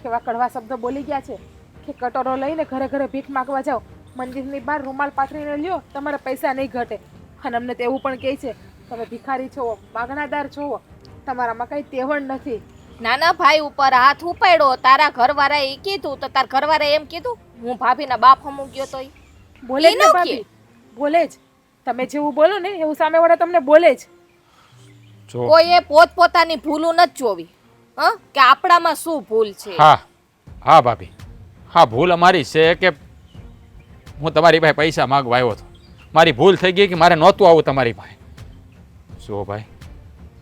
કેવા કડવા શબ્દો બોલી ગયા છે કે કટોરો લઈને ઘરે ઘરે ભીખ માગવા જાઓ, મંદિરની બહાર રૂમાલ પાથરીને લ્યો, તમારા પૈસા નહીં ઘટે. અને અમને તો એવું પણ કહે છે તમે ભિખારી છો, માગણાદાર છો, તમારામાં કઈ તેવડ નથી. નાના ભાઈ ઉપર હાથ ઉપાડ્યો, તારા ઘરવાળાએ ઈ કીધું તો તાર ઘરવાળાએ એમ કીધું હું ભાભીના બાપ હમું ગયો તો ઈ બોલે જ ઈ ને ન ભાભી, કહે. બોલે જ. તમે જેવું બોલો ને એવું સામેવાળા તમને બોલે જ. જો કોઈએ પોતપોતાની ભૂલું નથી જોવી. હા, કે આપણામાં શું ભૂલ છે? હા ભાભી, હા ભૂલ અમારી છે કે હું તમારી પાસે પૈસા માગવા આવ્યો હતો. મારી ભૂલ થઈ ગઈ કે મારે નહોતું આવું તમારી પાસે. જો ભાઈ,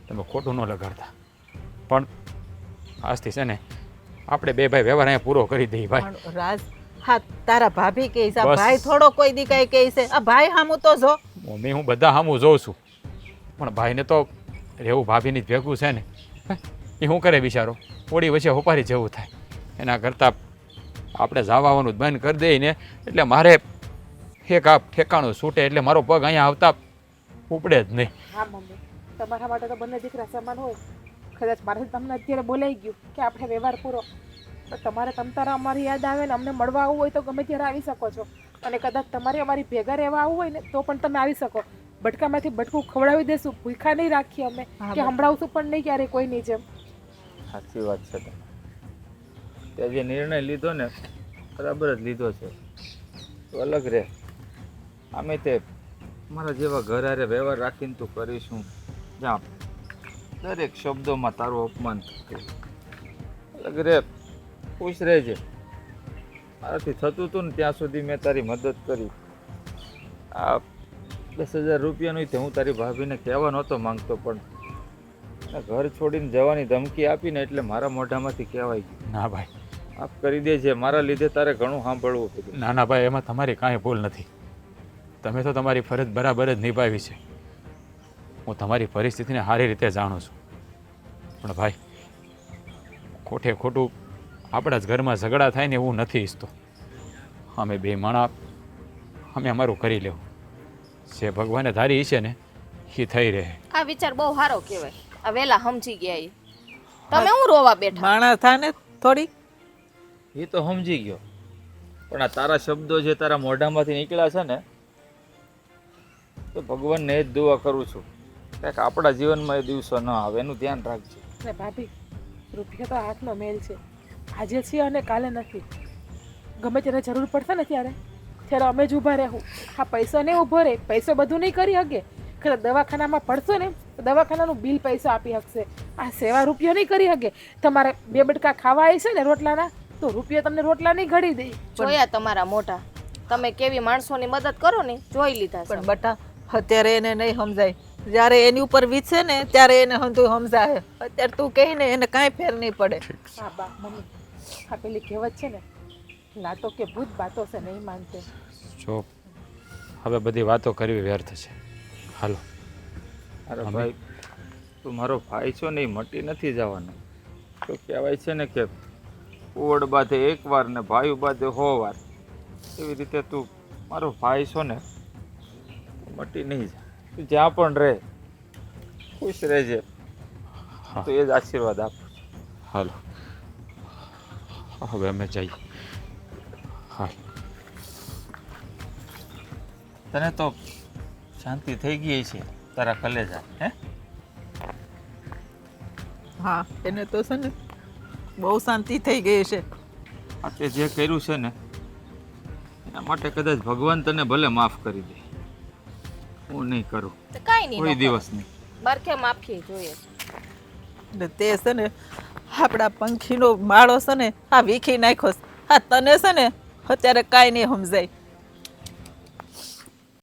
તમે ખોટું ન લગાડતા, પણ આજથી છે ને આપણે બે ભાઈ વ્યવહાર અહીંયા પૂરો કરી દઈએ ભાઈ. પણ રાજ, હા તારા ભાભી કહે છે, આ બસ. ભાઈ થોડો કોઈ દી કઈ કહે છે? આ ભાઈ હામું તો જો. મમ્મી હું બધા સામું જોઉં છું, પણ ભાઈને તો રહેવું ભાભીની જ ભેગું છે ને. એ શું કરે બિચારો? ઓડી વચ્ચે હોપારી જેવું થાય. એના કરતાં આપણે જવાનું જ બંધ કરી દઈએ ને એટલે મારે એક આ ઠેકાણું છૂટે એટલે મારો પગ અહીંયા આવતા ઉપડે જ નહીં. હા મમ્મી, તમારા માટે તો બંને દીકરા સમાન હોય. કદાચ મારે તમને અત્યારે બોલાઈ ગયું કે આપણે વ્યવહાર પૂરો, તો તમારે તમતારા અમારી યાદ આવે ને અમને મળવા આવવું હોય તો ગમે ત્યારે આવી શકો છો. અને કદાચ તમારે અમારી ભેગા રહેવા આવવું હોય ને તો પણ તમે આવી શકો. બટકામાંથી બટકું ખવડાવી દેશું, ભૂખા નહીં રાખીએ અમે, કે સંભળાવશું પણ નહીં ક્યારે કોઈની જેમ. સાચી વાત છે. તે જે નિર્ણય લીધો ને બરાબર જ લીધો છે. તો અલગ રહે. આમે તે મારા જેવા ઘર હારે વ્યવહાર રાખીને તું કરીશું જ્યાં દરેક શબ્દોમાં તારું અપમાન થતું. અલગ રહે, ખુશ રહેજે. મારાથી થતું હતું ને ત્યાં સુધી મેં તારી મદદ કરી. આ 10,000 રૂપિયાનું તે હું તારી ભાભીને કહેવા નહોતો માંગતો, પણ ઘર છોડીને જવાની ધમકી આપીને એટલે મારા મોઢામાંથી કહેવાય ગયું. ના ભાઈ, માફ કરી દેજે. મારા લીધે તારે ઘણું સાંભળવું પડ્યું. ના ના ભાઈ, એમાં તમારી કાંઈ ભૂલ નથી. તમે તો તમારી ફરજ બરાબર જ નિભાવી છે. હું તમારી પરિસ્થિતિને સારી રીતે જાણું છું. પણ ભાઈ, ખોટે ખોટું આપણા જ ઘરમાં ઝઘડા થાય ને એવું નથી ઈચ્છતો. અમે બે માણા અમે અમારું કરી લેવું. જે ભગવાને ધારી છે ને એ થઈ રહે. આ વિચાર બહુ સારો કહેવાય. આ વેલા સમજી ગયા ઈ. તમે હું રોવા બેઠા? માણસ થા ને થોડી. એ તો સમજી ગયો, પણ આ તારા શબ્દો જે તારા મોઢામાંથી નીકળ્યા છે ને, તો ભગવાનને એ જ દુઆ કરું છું કંઈક આપણા જીવનમાં એ દિવસો ન આવે, એનું ધ્યાન રાખજે. ને ભાભી, રૂપિયા તો હાથનો મેલ છે. આજે છીએ અને કાલે નથી. ગમે ત્યારે જરૂર પડશે ને ત્યારે અમે જ ઊભા રહેવું. હા, પૈસો નહીં ઊભો રહે, પૈસો બધું નહીં કરી શકે. ખરે દવાખાનામાં પડશો ને તો દવાખાનાનું બિલ પૈસો આપી શકશે. આ સેવા રૂપિયો નહીં કરી શકે. તમારે 2 બટકા ખાવા આવી છે ને રોટલાના, તો રૂપિયો તમને રોટલા નહીં ઘડી દે. જોયા તમારા મોટા, તમે કેવી માણસોની મદદ કરો ને, જોઈ લીધા છે. પણ બટા અત્યારે એને નહીં સમજાય. જ્યારે એની ઉપર વીતશે ને ત્યારે એને સમજાય. અત્યારે તું કહી ને એને કાંઈ ફેર નહીં પડે. હા બા, મમ્મી, આ પેલી કહેવત છે ને, લાતો કે ભૂત બાતો છે નહીં માનતે. જો હવે બધી વાતો કરવી વ્યર્થ છે. હાલો. અરે ભાઈ, તું મારો ભાઈ છો ને, એ મટી નથી જવાનો. તો કહેવાય છે ને કે કુવડ બાંધે 1 વાર ને ભાઈ બાંધે 100 વાર. એવી રીતે તું મારો ભાઈ છો ને, મટી નહીં જાય. તું જ્યાં પણ રહે ખુશ રહેજે. તો એ જ આશીર્વાદ આપું છું. હાલો, હવે અમે જઈએ. હા, તને તો શાંતિ થઈ ગઈ છે તારા કલેજા, હે? હા, એને તો છે ને બહુ શાંતિ થઈ ગઈ છે. આ તે જે કર્યું છે ને એના માટે કદાચ ભગવાન તને ભલે માફ કરી દે, હું નહીં કરું તો કાંઈ નહીં, કોઈ દિવસ નહીં. બરખે માફી જોઈએ છે. એટલે તે છે ને આપણા પંખીનો માળો છે ને આ વીખી નાખ્યો છે. આ તને છે ને અત્યારે કાંઈ નહીં સમજાય.